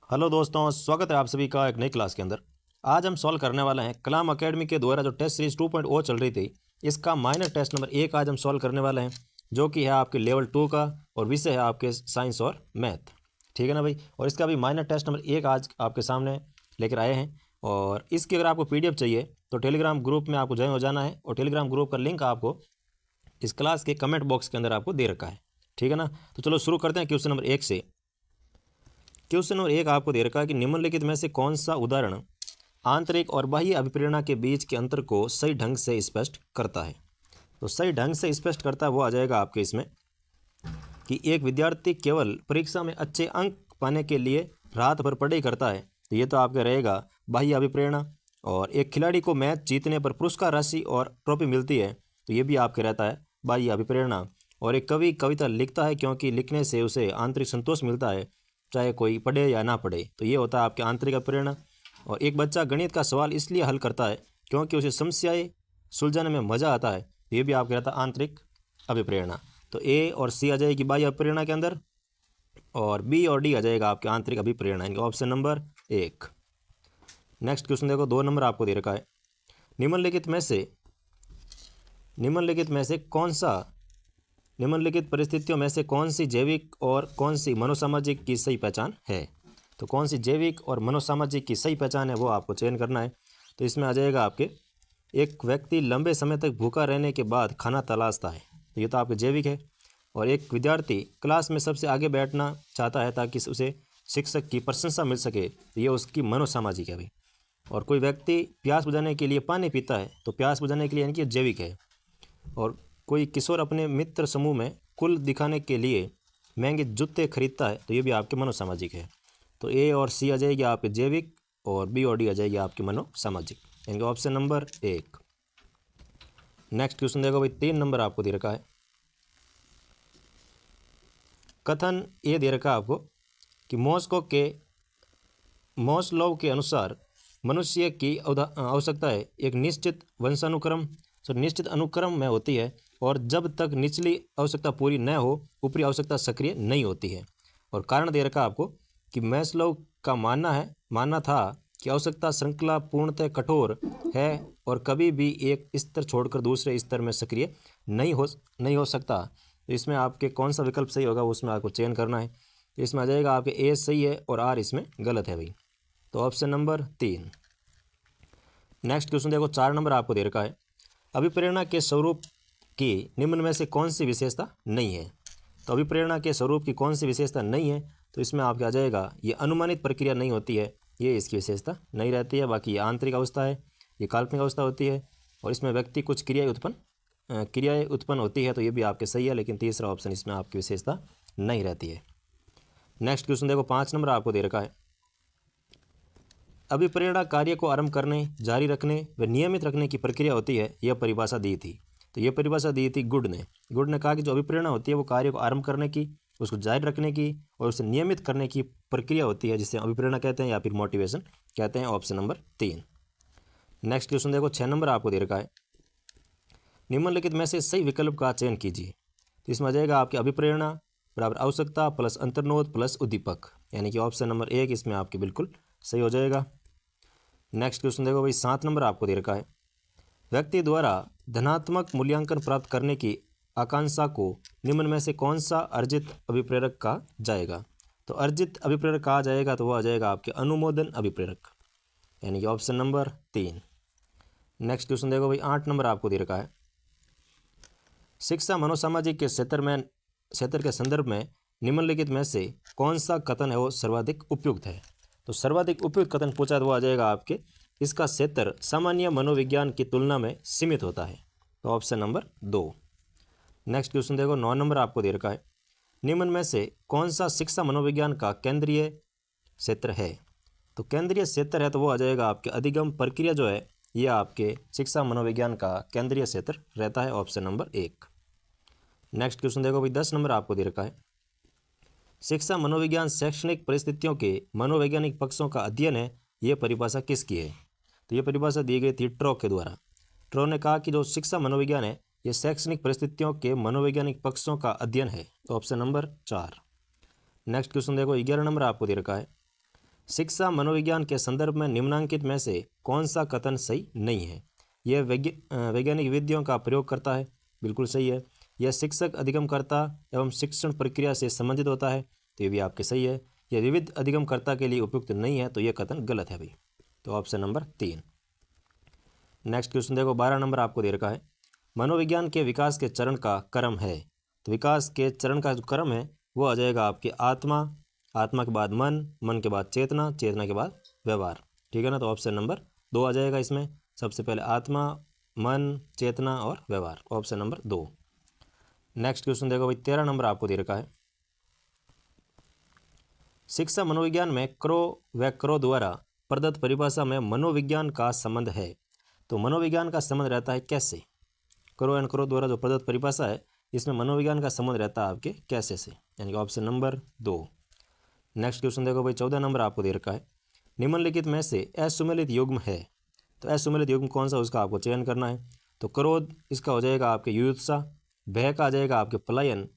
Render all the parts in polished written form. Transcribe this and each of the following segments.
Hello दोस्तों, स्वागत है आप सभी का एक नई क्लास के अंदर। आज हम सॉल्व करने वाले हैं कलाम एकेडमी के द्वारा जो टेस्ट सीरीज 2.0 चल रही थी, इसका माइनर टेस्ट नंबर 1 आज हम सॉल्व करने वाले हैं, जो कि है आपके लेवल 2 का और विषय है आपके साइंस और मैथ। ठीक है ना भाई। और इसका भी माइनर टेस्ट नंबर 1 आज आपके सामने लेकर आए हैं। और इसकी अगर आपको PDF चाहिए तो टेलीग्राम ग्रुप में आपको ज्वाइन हो जाना है, और टेलीग्राम ग्रुप का लिंक आपको इस क्लास के कमेंट बॉक्स के अंदर आपको दे रखा है। ठीक है ना। तो चलो शुरू करते हैं क्वेश्चन नंबर 1 से। क्वेश्चन नंबर 1 आपको दे रखा है कि निम्नलिखित में से कौन सा उदाहरण आंतरिक और बाह्य अभिप्रेरणा के बीच के अंतर को सही ढंग से स्पष्ट करता है। तो सही ढंग से स्पष्ट करता है वो आ जाएगा आपके इसमें कि एक विद्यार्थी केवल परीक्षा में अच्छे अंक पाने के लिए रात भर पढ़ाई करता है, तो ये तो आपका रहेगा बाह्य अभिप्रेरणा। और एक खिलाड़ी को मैच जीतने पर पुरस्कार राशि और ट्रॉफी मिलती है, तो ये भी आपके रहता है बाह्य अभिप्रेरणा। और एक कवि कविता लिखता है क्योंकि लिखने से उसे आंतरिक संतोष मिलता है, चाहे कोई पढ़े या ना पढ़े, तो ये होता है आपके आंतरिक अभिप्रेरणा। और एक बच्चा गणित का सवाल इसलिए हल करता है क्योंकि उसे समस्याएं सुलझाने में मज़ा आता है, तो ये भी आपके रहता है आंतरिक अभिप्रेरणा। तो A और C आ जाएगी बाह्य अभिप्रेरणा के अंदर, और B और D आ जाएगा आपके आंतरिक अभिप्रेरणा, यानी ऑप्शन नंबर 1। नेक्स्ट क्वेश्चन देखो, 2 नंबर आपको दे रखा है। निम्नलिखित परिस्थितियों में से कौन सी जैविक और कौन सी मनोसामाजिक की सही पहचान है। तो कौन सी जैविक और मनोसामाजिक की सही पहचान है वो आपको चयन करना है। तो इसमें आ जाएगा आपके एक व्यक्ति लंबे समय तक भूखा रहने के बाद खाना तलाशता है, तो ये तो आपके जैविक है। और एक विद्यार्थी क्लास में सबसे आगे बैठना चाहता है ताकि उसे शिक्षक की प्रशंसा मिल सके, तो ये उसकी मनोसामाजिक है भाई। और कोई व्यक्ति प्यास बुझाने के लिए पानी पीता है, तो प्यास बुझाने के लिए यानी कि जैविक है। और कोई किशोर अपने मित्र समूह में कुल दिखाने के लिए महंगे जूते खरीदता है, तो ये भी आपके मनोसामाजिक है। तो A और C आ जाएगी आपके जैविक, और B और D आ जाएगी आपकी मनोसामाजिक, यानी ऑप्शन नंबर 1। नेक्स्ट क्वेश्चन देखो भाई, 3 नंबर आपको दे रखा है। कथन ये दे रखा है आपको कि मोस्लोव के अनुसार मनुष्य की आवश्यकता है एक निश्चित वंशानुक्रम, निश्चित अनुक्रम में होती है, और जब तक निचली आवश्यकता पूरी न हो ऊपरी आवश्यकता सक्रिय नहीं होती है। और कारण दे रखा आपको कि मैस्लोव का मानना था कि आवश्यकता श्रृंखला पूर्णतः कठोर है और कभी भी एक स्तर छोड़कर दूसरे स्तर में सक्रिय नहीं हो सकता। तो इसमें आपके कौन सा विकल्प सही होगा उसमें आपको चयन करना है। तो इसमें आ जाएगा आपके A सही है और R इसमें गलत है भाई, तो ऑप्शन नंबर 3। नेक्स्ट क्वेश्चन देखो, 4 नंबर आपको दे रखा है। अभिप्रेरणा के स्वरूप की निम्न में से कौन सी विशेषता नहीं है। तो अभिप्रेरणा के स्वरूप की कौन सी विशेषता नहीं है, तो इसमें आपके आ जाएगा ये अनुमानित प्रक्रिया नहीं होती है, ये इसकी विशेषता नहीं रहती है। बाकी ये आंतरिक अवस्था है, ये काल्पनिक अवस्था होती है, और इसमें व्यक्ति कुछ क्रियाएं उत्पन्न होती है, तो ये भी आपके सही है। लेकिन तीसरा ऑप्शन इसमें आपकी विशेषता नहीं रहती है। नेक्स्ट क्वेश्चन देखो, 5 नंबर आपको दे रखा है। अभिप्रेरणा कार्य को आरंभ करने, जारी रखने व नियमित रखने की प्रक्रिया होती है, यह परिभाषा दी थी। तो ये परिभाषा दी थी गुड ने कहा कि जो अभिप्रेरणा होती है वो कार्य को आरंभ करने की, उसको जारी रखने की और उसे नियमित करने की प्रक्रिया होती है, जिसे अभिप्रेरणा कहते हैं या फिर मोटिवेशन कहते हैं, ऑप्शन नंबर 3। नेक्स्ट क्वेश्चन देखो, 6 नंबर आपको दे रखा है। निम्नलिखित में से सही विकल्प का चयन कीजिए। तो इसमें आ जाएगा आपकी अभिप्रेरणा बराबर आवश्यकता प्लस अंतर्नोद प्लस उद्दीपक, यानी कि ऑप्शन नंबर 1 इसमें आपके बिल्कुल सही हो जाएगा। नेक्स्ट क्वेश्चन देखो भाई, 7 नंबर आपको दे रखा है। व्यक्ति द्वारा धनात्मक मूल्यांकन प्राप्त करने की आकांक्षा को निम्न में से कौन सा अर्जित अभिप्रेरक कहा जाएगा। तो अर्जित अभिप्रेरक कहा जाएगा तो वो आ जाएगा आपके अनुमोदन अभिप्रेरक, यानी कि ऑप्शन नंबर 3। नेक्स्ट क्वेश्चन देखो भाई, 8 नंबर आपको दे रखा है। शिक्षा मनोसामाजिक के क्षेत्र के संदर्भ में निम्नलिखित में से कौन सा कथन है वो सर्वाधिक उपयुक्त है। तो सर्वाधिक उपयुक्त कथन पूछा तो वो आ जाएगा आपके इसका क्षेत्र सामान्य मनोविज्ञान की तुलना में सीमित होता है, तो ऑप्शन नंबर 2। नेक्स्ट क्वेश्चन देखो, 9 नंबर आपको दे रखा है। निम्न में से कौन सा शिक्षा मनोविज्ञान का केंद्रीय क्षेत्र है। तो केंद्रीय क्षेत्र है तो वो आ जाएगा आपके अधिगम प्रक्रिया जो है ये आपके शिक्षा मनोविज्ञान का केंद्रीय क्षेत्र रहता है, ऑप्शन नंबर 1। नेक्स्ट क्वेश्चन देखो भाई, 10 नंबर आपको दे रखा है। शिक्षा मनोविज्ञान शैक्षणिक परिस्थितियों के मनोवैज्ञानिक पक्षों का अध्ययन है, ये परिभाषा किसकी है। तो ये परिभाषा दी गई थी ट्रो के द्वारा। ट्रो ने कहा कि जो शिक्षा मनोविज्ञान है ये शैक्षणिक परिस्थितियों के मनोवैज्ञानिक पक्षों का अध्ययन है, तो ऑप्शन नंबर 4। नेक्स्ट क्वेश्चन देखो, 11 नंबर आपको दे रखा है। शिक्षा मनोविज्ञान के संदर्भ में निम्नांकित में से कौन सा कथन सही नहीं है? यह वैज्ञानिक विधियों का प्रयोग करता है, बिल्कुल सही है। यह शिक्षक अधिगमकर्ता एवं शिक्षण प्रक्रिया से संबंधित होता है, तो ये भी आपके सही है। यह विविध अधिगमकर्ता के लिए उपयुक्त नहीं है, तो यह कथन गलत है भाई। तो ऑप्शन नंबर 3। नेक्स्ट क्वेश्चन देखो, 12 नंबर आपको दे रखा है, मनोविज्ञान के विकास के चरण का क्रम है। तो विकास के चरण का जो क्रम है वो आ जाएगा आपके आत्मा, आत्मा के बाद मन, मन के बाद चेतना, चेतना के बाद व्यवहार, ठीक है ना। तो ऑप्शन नंबर 2 आ जाएगा इसमें। सबसे पहले आत्मा, मन, चेतना और व्यवहार, ऑप्शन नंबर 2। नेक्स्ट क्वेश्चन देखो भाई, 13 नंबर आपको दे रखा है, शिक्षा मनोविज्ञान में क्रो व क्रो द्वारा प्रदत्त परिभाषा में मनोविज्ञान का संबंध है। तो मनोविज्ञान का संबंध रहता है कैसे? क्रो एंड क्रो द्वारा जो प्रदत्त परिभाषा है इसमें मनोविज्ञान का संबंध रहता है आपके कैसे से, यानी कि ऑप्शन नंबर 2। नेक्स्ट क्वेश्चन देखो भाई, 14 नंबर आपको दे रखा है, निम्नलिखित में से असुमेलित युग्म है। तो असुमेलित युग्म कौन सा, उसका आपको चयन करना है। तो क्रोध इसका हो जाएगा आपके युयुत्सा, भय का आ जाएगा आपके पलायन,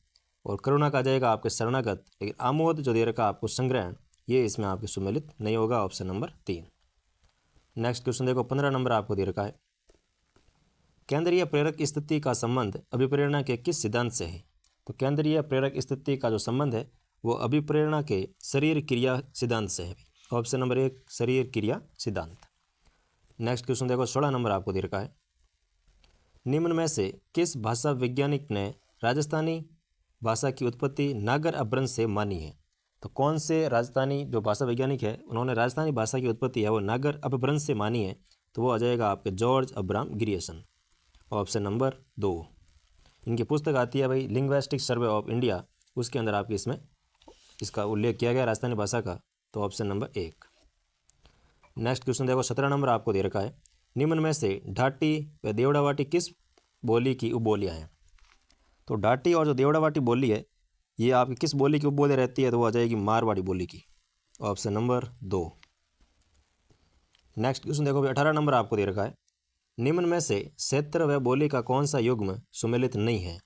और करुणा का आ जाएगा आपके शरणागत। लेकिन आमोद जो दे रखा आपको संग्रहण, ये इसमें आपके सुमेलित नहीं होगा, ऑप्शन नंबर 3। नेक्स्ट क्वेश्चन देखो, 15 नंबर आपको दे रखा है, केंद्रीय प्रेरक स्थिति का संबंध अभिप्रेरणा के किस सिद्धांत से है। तो केंद्रीय प्रेरक स्थिति का जो संबंध है वो अभिप्रेरणा के शरीर क्रिया सिद्धांत से है, ऑप्शन नंबर 1 शरीर क्रिया सिद्धांत। नेक्स्ट क्वेश्चन देखो, 16 नंबर आपको दे रखा है, निम्न में से किस भाषा वैज्ञानिक ने राजस्थानी भाषा की उत्पत्ति नागर अपभ्रंश से मानी है। तो कौन से राजस्थानी जो भाषा वैज्ञानिक है उन्होंने राजस्थानी भाषा की उत्पत्ति है वो नागर अपभ्रंश से मानी है, तो वो आ जाएगा आपके George Abraham Grierson, option number 2। इनकी पुस्तक आती है भाई लिंग्विस्टिक सर्वे ऑफ इंडिया, उसके अंदर आपके इसमें इसका उल्लेख किया गया राजस्थानी भाषा का, तो ऑप्शन नंबर 1। नेक्स्ट क्वेश्चन देखो, 17 नंबर आपको दे रखा है, निम्न में से ढाटी व देवड़ावाटी किस बोली की उपबोलियाँ हैं। तो ढाटी और जो देवड़ावाटी बोली है ये आपकी किस बोली की उपबोली रहती है, तो वो आ जाएगी मारवाड़ी बोली की, ऑप्शन नंबर 2। नेक्स्ट क्वेश्चन देखो, 18 नंबर आपको दे रखा है, निम्न में से क्षेत्र व बोली का कौन सा युग्म सुमेलित नहीं है।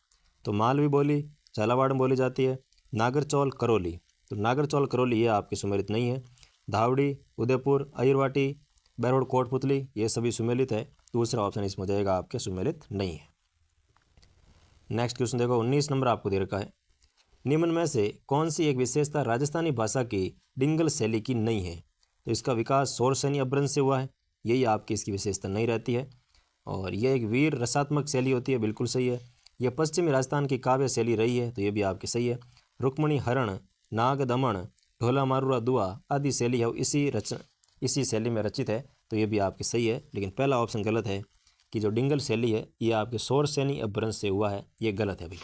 तो मालवी बोली झालावाड़ में बोली जाती है, नागरचौल करौली, तो नागरचौल करौली ये आपकी सुमेलित नहीं है। धावड़ी, उदयपुर, अयरवाटी, बैरोड, कोटपुतली ये सभी सुमेलित है, दूसरा ऑप्शन इसमें हो जाएगा आपके सुमेलित नहीं है। नेक्स्ट क्वेश्चन देखो, 19 नंबर आपको दे रखा है, निम्न में से कौन सी एक विशेषता राजस्थानी भाषा की डिंगल शैली की नहीं है। तो इसका विकास सौरसेनी अपभ्रंश से हुआ है, यही आपकी इसकी विशेषता नहीं रहती है। और यह एक वीर रसात्मक शैली होती है, बिल्कुल सही है। यह पश्चिमी राजस्थान की काव्य शैली रही है, तो ये भी आपकी सही है। रुक्मणी हरण, नाग दमन, ढोला मारूरा दुआ आदि शैली है इसी शैली में रचित है, तो ये भी आपकी सही है। लेकिन पहला ऑप्शन गलत है कि जो डिंगल शैली है ये आपके सौरसेनी अपभ्रंश से हुआ है, ये गलत है भाई,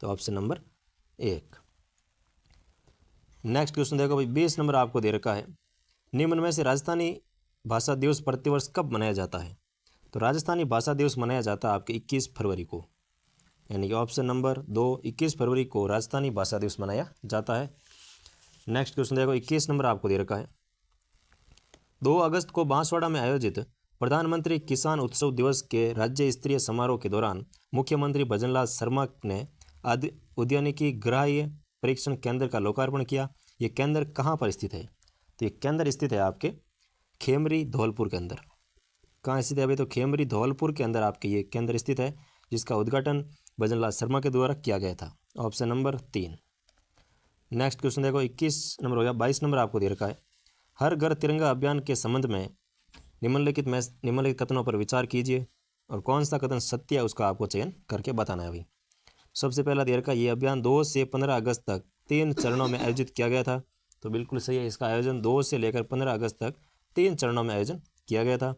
तो ऑप्शन नंबर 1। नेक्स्ट क्वेश्चन देखो भाई, 20 नंबर आपको दे रखा है, निम्न में से राजस्थानी भाषा दिवस प्रतिवर्ष कब मनाया जाता है। तो राजस्थानी भाषा दिवस मनाया जाता है आपके 21 फरवरी को, यानी कि ऑप्शन नंबर 2 21 फरवरी को राजस्थानी भाषा दिवस मनाया जाता है। नेक्स्ट क्वेश्चन देखो, 21 नंबर आपको दे रखा है, 2 अगस्त को बांसवाड़ा में आयोजित प्रधानमंत्री किसान उत्सव दिवस के राज्य स्तरीय समारोह के दौरान मुख्यमंत्री भजनलाल शर्मा ने उद्यानिकी ग्राह्य परीक्षण केंद्र का लोकार्पण किया। ये केंद्र कहाँ पर स्थित है। तो ये केंद्र स्थित है आपके खेमरी धौलपुर के अंदर। कहाँ स्थित है अभी, तो खेमरी धौलपुर के अंदर आपके ये केंद्र स्थित है, जिसका उद्घाटन भजनलाल शर्मा के द्वारा किया गया था, ऑप्शन नंबर 3। नेक्स्ट क्वेश्चन देखो, 21 नंबर हो गया। 22 नंबर आपको दे रखा है, हर घर तिरंगा अभियान के संबंध में निम्नलिखित कथनों पर विचार कीजिए और कौन सा कथन सत्य है उसका आपको चयन करके बताना है अभी। सबसे पहला दे रखा है, ये अभियान 2 से 15 अगस्त तक 3 चरणों में आयोजित किया गया था, तो बिल्कुल सही है। इसका आयोजन 2 से लेकर 15 अगस्त तक 3 चरणों में आयोजन किया गया था।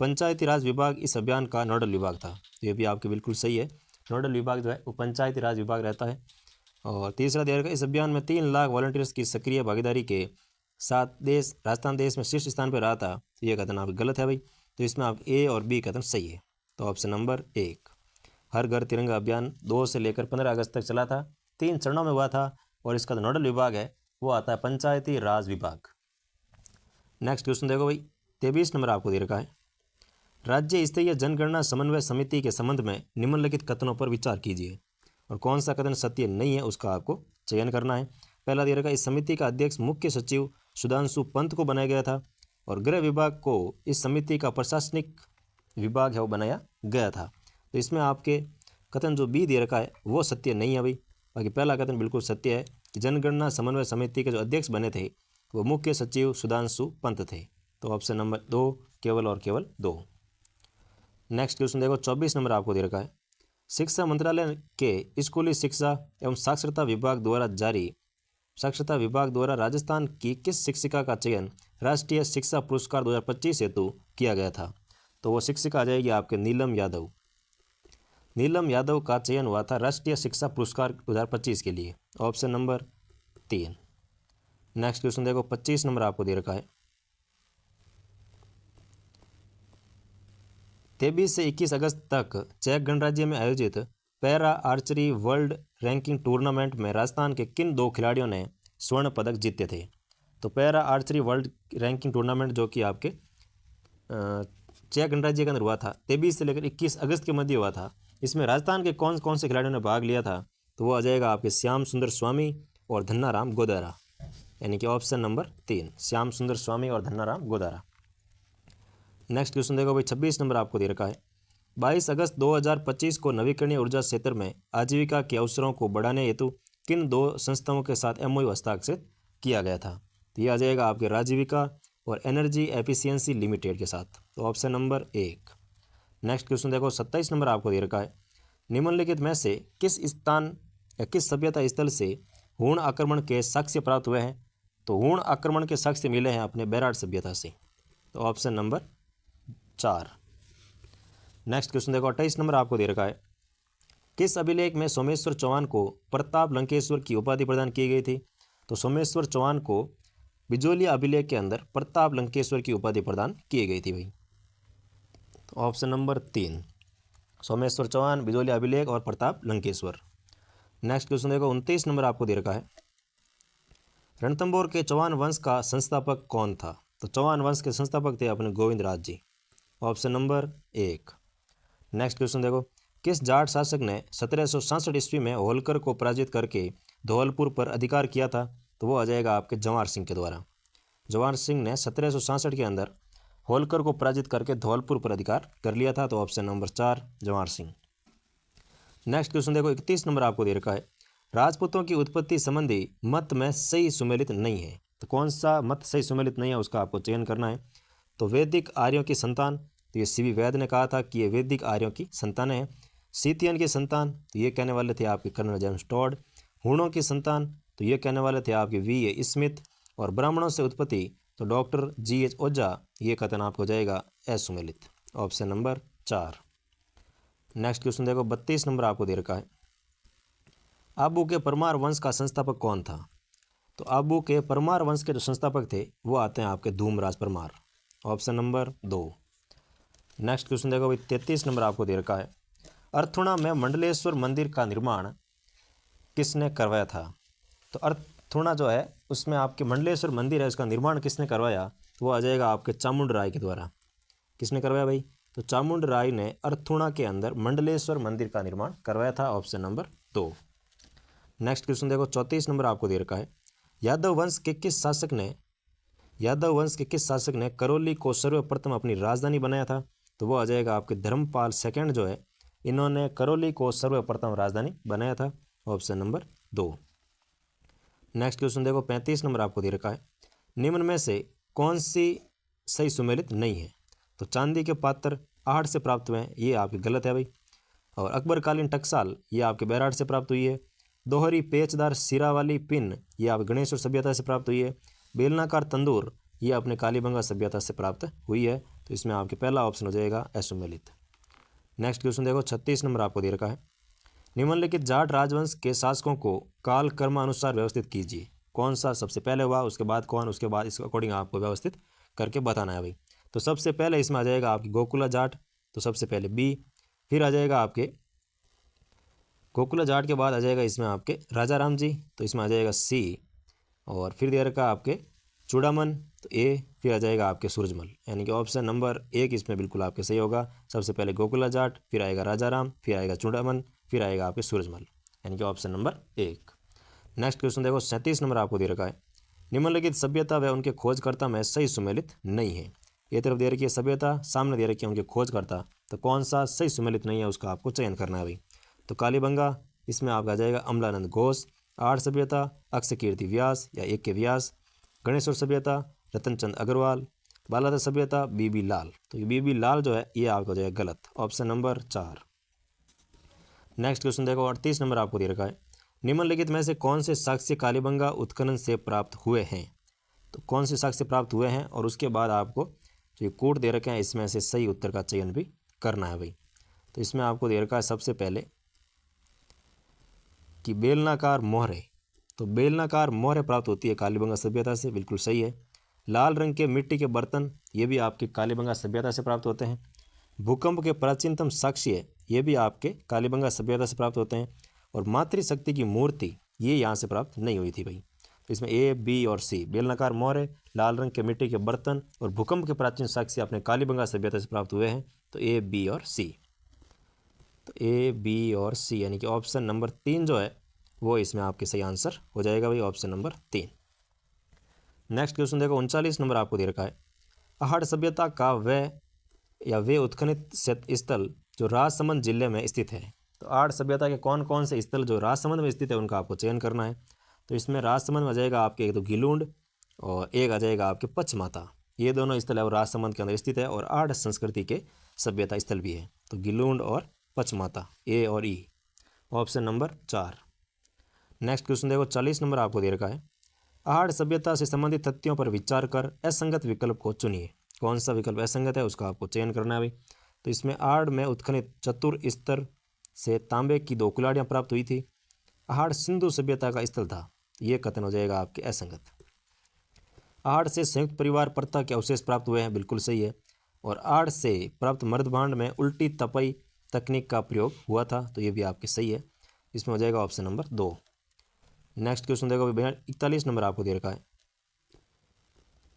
पंचायती राज विभाग इस अभियान का नोडल विभाग था, तो ये भी आपके बिल्कुल सही है। नोडल विभाग जो है वो पंचायती राज विभाग रहता है। और तीसरा दे रखा है, इस अभियान में 3 लाख वॉलंटियर्स की सक्रिय भागीदारी के साथ राजस्थान देश में शीर्ष स्थान पर रहा था, तो ये कथन आप गलत है भाई। तो इसमें आप ए और बी कथन सही है, तो ऑप्शन नंबर 1 हर घर तिरंगा अभियान 2 से लेकर 15 अगस्त तक चला था, 3 चरणों में हुआ था, और इसका जो नोडल विभाग है वो आता है पंचायती राज विभाग। नेक्स्ट क्वेश्चन देखो भाई, 23 नंबर आपको दे रखा है, राज्य स्तरीय जनगणना समन्वय समिति के संबंध में निम्नलिखित कथनों पर विचार कीजिए और कौन सा कथन सत्य नहीं है उसका आपको चयन करना है। पहला दे रखा है, इस समिति का अध्यक्ष मुख्य सचिव सुधांशु पंत को बनाया गया था और गृह विभाग को इस समिति का प्रशासनिक विभाग है वो बनाया गया था। तो इसमें आपके कथन जो बी दे रखा है वो सत्य नहीं है भाई। बाकी पहला कथन बिल्कुल सत्य है कि जनगणना समन्वय समिति के जो अध्यक्ष बने थे वो मुख्य सचिव सुधांशु पंत थे। तो ऑप्शन नंबर 2 केवल और केवल 2। नेक्स्ट क्वेश्चन देखो 24 नंबर आपको दे रखा है। शिक्षा मंत्रालय के स्कूली शिक्षा एवं साक्षरता विभाग द्वारा राजस्थान की किस शिक्षिका का चयन राष्ट्रीय शिक्षा पुरस्कार 2025 हेतु किया गया था? तो वो शिक्षिका आ जाएगी आपके नीलम यादव। नीलम यादव का चयन हुआ था राष्ट्रीय शिक्षा पुरस्कार 2025 के लिए। Option number 3। नेक्स्ट क्वेश्चन देखो 25 नंबर आपको दे रखा है। 23 से 21 अगस्त तक चेक गणराज्य में आयोजित para archery world ranking tournament में राजस्थान के किन 2 खिलाड़ियों ने स्वर्ण पदक जीते थे? तो para archery world ranking tournament जो कि आपके चेक गणराज्य के अंदर हुआ था 23 से लेकर 21 अगस्त के मध्य हुआ था। इसमें राजस्थान के कौन कौन से खिलाड़ियों ने भाग लिया था? तो वो आ जाएगा आपके श्याम सुंदर स्वामी और धन्नाराम गोदारा, यानी कि ऑप्शन नंबर 3 श्याम सुंदर स्वामी और धन्नाराम गोदारा। नेक्स्ट क्वेश्चन देखो भाई 26 नंबर आपको दे रखा है। 22 अगस्त 2025 को नवीकरणीय ऊर्जा क्षेत्र में आजीविका के अवसरों को बढ़ाने हेतु किन 2 संस्थाओं के साथ MOU हस्ताक्षर किया गया था? तो ये आ जाएगा आपके राजीविका और एनर्जी एफिशिएंसी लिमिटेड के साथ। तो ऑप्शन नंबर 1। नेक्स्ट क्वेश्चन देखो 27 नंबर आपको दे रखा है। निम्नलिखित में से किस स्थान या किस सभ्यता स्थल से हूण आक्रमण के साक्ष्य प्राप्त हुए हैं? तो हूण आक्रमण के साक्ष्य मिले हैं अपने बैराट सभ्यता से। तो ऑप्शन नंबर 4। नेक्स्ट क्वेश्चन देखो 28 नंबर आपको दे रखा है। किस अभिलेख में सोमेश्वर चौहान को प्रताप लंकेश्वर की उपाधि प्रदान की गई थी? तो सोमेश्वर चौहान को बिजोलिया अभिलेख के अंदर प्रताप लंकेश्वर की उपाधि प्रदान की गई थी भाई। तो ऑप्शन नंबर 3 सोमेश्वर चौहान, बिजोलिया अभिलेख और प्रताप लंकेश्वर। नेक्स्ट क्वेश्चन देखो 29 नंबर आपको दे रखा है। रणथंभौर के चौहान वंश का संस्थापक कौन था? तो चौहान वंश के संस्थापक थे अपने Govind Raj ji. Option number 1। Next question देखो किस जाट शासक ने 1766 ईस्वी में होलकर को पराजित करके धौलपुर पर अधिकार किया था? तो वो आ जाएगा आपके जवाहर सिंह के द्वारा। जवाहर सिंह ने 1766 के अंदर होलकर को पराजित करके धौलपुर पर अधिकार कर लिया था। तो option number 4 Jawahar Singh. Next question देखो 31 नंबर आपको दे रखा है। राजपूतों की उत्पत्ति संबंधी मत में सही सुमेलित नहीं है। तो कौन सा मत सही सुमेलित नहीं है उसका आपको चयन करना है। तो वैदिक आर्यों की संतान, तो ये सीवी वैद ने कहा था कि ये वैदिक आर्यों की संतान है। सीतियन की संतान, तो ये कहने वाले थे आपके कर्नल जेम्स टॉड। हूणों की संतान, तो ये कहने वाले थे आपके VA स्मिथ। और ब्राह्मणों से उत्पत्ति, तो डॉक्टर GH ओझा। ये कथन आपको जाएगा असुमेलित। Option number 4। नेक्स्ट क्वेश्चन देखो 32 नंबर आपको दे रखा है। आबू के परमार वंश का संस्थापक कौन था? तो आबू के परमार वंश के जो संस्थापक थे वो आते हैं आपके Dhumraj Parmar. Option number 2। Next question देखो भाई 33 नंबर आपको दे रखा है। अर्थुणा में मंडलेश्वर मंदिर का निर्माण किसने करवाया था? तो अर्थुणा जो है उसमें आपके मंडलेश्वर मंदिर है, उसका निर्माण किसने करवाया? तो वो आ जाएगा आपके चामुंड राय के द्वारा। किसने करवाया भाई? तो चामुंड राय ने अर्थुणा के अंदर मंडलेश्वर मंदिर का निर्माण करवाया था। Option number 2। नेक्स्ट क्वेश्चन देखो 34 नंबर आपको दे रखा है। यादव वंश के किस शासक ने करौली को सर्वप्रथम अपनी राजधानी बनाया था? तो वो आ जाएगा आपके धर्मपाल सेकंड जो है, इन्होंने करौली को सर्वप्रथम राजधानी बनाया था। Option number 2। नेक्स्ट क्वेश्चन देखो 35 नंबर आपको दे रखा है। निम्न में से कौन सी सही सुमेलित नहीं है? तो चांदी के पात्र आहट से प्राप्त हुए हैं, ये आपकी गलत है भाई। और अकबरकालीन टकसाल ये आपके बैराट से प्राप्त हुई है। दोहरी पेचदार सिरा वाली पिन ये आप गणेश्वर सभ्यता से प्राप्त हुई है। बेलनाकार तंदूर ये अपने कालीबंगा सभ्यता से प्राप्त हुई है। तो इसमें आपके पहला ऑप्शन हो जाएगा असुमेलित। नेक्स्ट क्वेश्चन देखो 36 नंबर आपको दे रखा है। निम्नलिखित जाट राजवंश के शासकों को काल कर्मानुसार व्यवस्थित कीजिए। कौन सा सबसे पहले हुआ, उसके बाद कौन, उसके बाद इसके अकॉर्डिंग आपको व्यवस्थित करके बताना है भाई। तो सबसे पहले इसमें आ जाएगा आपकी गोकुला जाट, तो सबसे पहले B। फिर आ जाएगा आपके गोकुला जाट के बाद आ जाएगा इसमें आपके राजा राम जी, तो इसमें आ जाएगा C। और फिर दे रखा आपके चूड़ामन, तो A। फिर आ जाएगा आपके सूरजमल, यानी कि ऑप्शन नंबर 1 इसमें बिल्कुल आपके सही होगा। सबसे पहले गोकुला जाट, फिर आएगा राजा राम, फिर आएगा चूड़ामन, फिर आएगा आपके सूरजमल, यानी कि ऑप्शन नंबर 1। नेक्स्ट क्वेश्चन देखो 37 नंबर आपको दे रखा है। निम्नलिखित सभ्यता व उनके खोजकर्ता में सही सुमेलित नहीं है। ये तरफ दे रखी है सभ्यता, सामने दे रखी है उनके खोजकर्ता, तो कौन सा सही सुमेलित नहीं है उसका आपको चयन करना है भाई। तो कालीबंगा, इसमें आपका आ जाएगा अमलानंद घोष। आर्य सभ्यता अक्षय कीर्ति व्यास या एक के व्यास। गणेश्वर सभ्यता रतनचंद अग्रवाल। बालातर सभ्यता बीबी लाल। तो ये बीबी लाल जो है ये आपको हो जाएगा गलत, ऑप्शन नंबर 4। नेक्स्ट क्वेश्चन देखो, 38 नंबर आपको दे रखा है, निम्नलिखित में से कौन से साक्ष्य कालीबंगा उत्खनन से प्राप्त हुए हैं। तो कौन से साक्ष्य प्राप्त हुए हैं और उसके बाद आपको जो ये कोड दे रखे हैं इसमें से सही उत्तर का चयन भी करना है भाई। तो इसमें आपको दे रखा है सबसे पहले कि बेलनाकार मोहरे। तो बेलनाकार मोहरे प्राप्त होती है कालीबंगा सभ्यता से, बिल्कुल सही है। लाल रंग के मिट्टी के बर्तन, ये भी आपकी कालीबंगा सभ्यता से प्राप्त होते हैं। भूकंप के प्राचीनतम साक्ष्य, ये भी आपके कालीबंगा सभ्यता से प्राप्त होते हैं। और मातृशक्ति की मूर्ति, ये यहाँ से प्राप्त नहीं हुई थी भाई। तो इसमें ए, बी और सी, बेलनाकार मोहरे, लाल रंग के मिट्टी के बर्तन और भूकंप के प्राचीन साक्ष्य अपने कालीबंगा सभ्यता से प्राप्त हुए हैं। तो ए, बी और सी। तो ए, बी और सी यानी कि ऑप्शन नंबर 3 जो है वो इसमें आपके सही आंसर हो जाएगा भाई, ऑप्शन नंबर 3। नेक्स्ट क्वेश्चन देखो, 39 नंबर आपको दे रखा है, आहड़ सभ्यता का वे उत्खनित स्थल जो राजसमंद जिले में स्थित है। तो आहड़ सभ्यता के कौन कौन से स्थल जो राजसमंद में स्थित है उनका आपको चयन करना है। तो इसमें राजसमंद में आ जाएगा आपके एक तो गिलूंड और एक आ जाएगा आपके पचमाता। ये दोनों स्थल है वो राजसमंद के अंदर स्थित है और आहड़ संस्कृति के सभ्यता स्थल भी है। तो गिलूंड और पचमाता, ए और ई, ऑप्शन नंबर 4। नेक्स्ट क्वेश्चन देखो, 40 नंबर आपको दे रखा है, आहड़ सभ्यता से संबंधित तथ्यों पर विचार कर असंगत विकल्प को चुनिए। कौन सा विकल्प असंगत है उसका आपको चयन करना है भाई। तो इसमें आहड़ में उत्खनित चतुर स्तर से तांबे की 2 कुल्हाड़ियाँ प्राप्त हुई थी। आहड़ सिंधु सभ्यता का स्थल था, ये कथन हो जाएगा आपके असंगत। आहड़ से संयुक्त परिवार प्रथा के अवशेष प्राप्त हुए हैं, बिल्कुल सही है। और आहड़ से प्राप्त मर्दभांड में उल्टी तपई तकनीक का प्रयोग हुआ था, तो ये भी आपके सही है। इसमें हो जाएगा ऑप्शन नंबर 2। नेक्स्ट क्वेश्चन देखो, 41 नंबर आपको दे रखा है,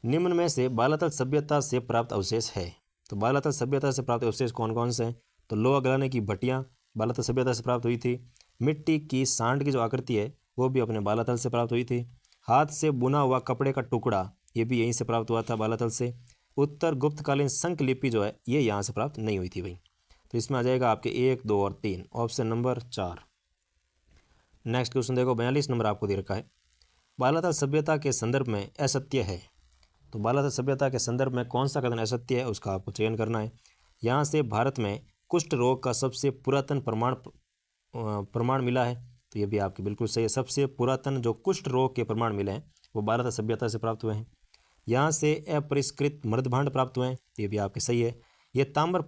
निम्न में से बालातर सभ्यता से प्राप्त अवशेष है। तो बालातर सभ्यता से प्राप्त अवशेष कौन कौन से हैं। तो लोहा गलाने की भट्टियाँ बालातर सभ्यता से प्राप्त हुई थी। मिट्टी की सांड की जो आकृति है वो भी अपने बालातल से प्राप्त हुई थी। हाथ से बुना हुआ कपड़े का टुकड़ा, ये भी यहीं से प्राप्त हुआ था बालातल से। उत्तर गुप्तकालीन संख लिपि जो है ये यहाँ से प्राप्त नहीं हुई थी भाई। तो इसमें आ जाएगा आपके 1, 2 और 3, ऑप्शन नंबर 4। नेक्स्ट क्वेश्चन देखो, 42 नंबर आपको दे रखा है, बालातल सभ्यता के संदर्भ में असत्य है। तो बालातल सभ्यता के संदर्भ में कौन सा कथन असत्य है उसका आपको चयन करना है। यहाँ से भारत में कुष्ठ रोग का सबसे पुरातन प्रमाण मिला है, तो ये भी आपके बिल्कुल सही है। सबसे पुरातन जो कुष्ठ रोग के प्रमाण मिले हैं वो बालातर सभ्यता से प्राप्त हुए हैं। यहाँ से अपरिष्कृत मृदभांड प्राप्त हुए हैं, तो ये भी आपके सही है। ये ताम्र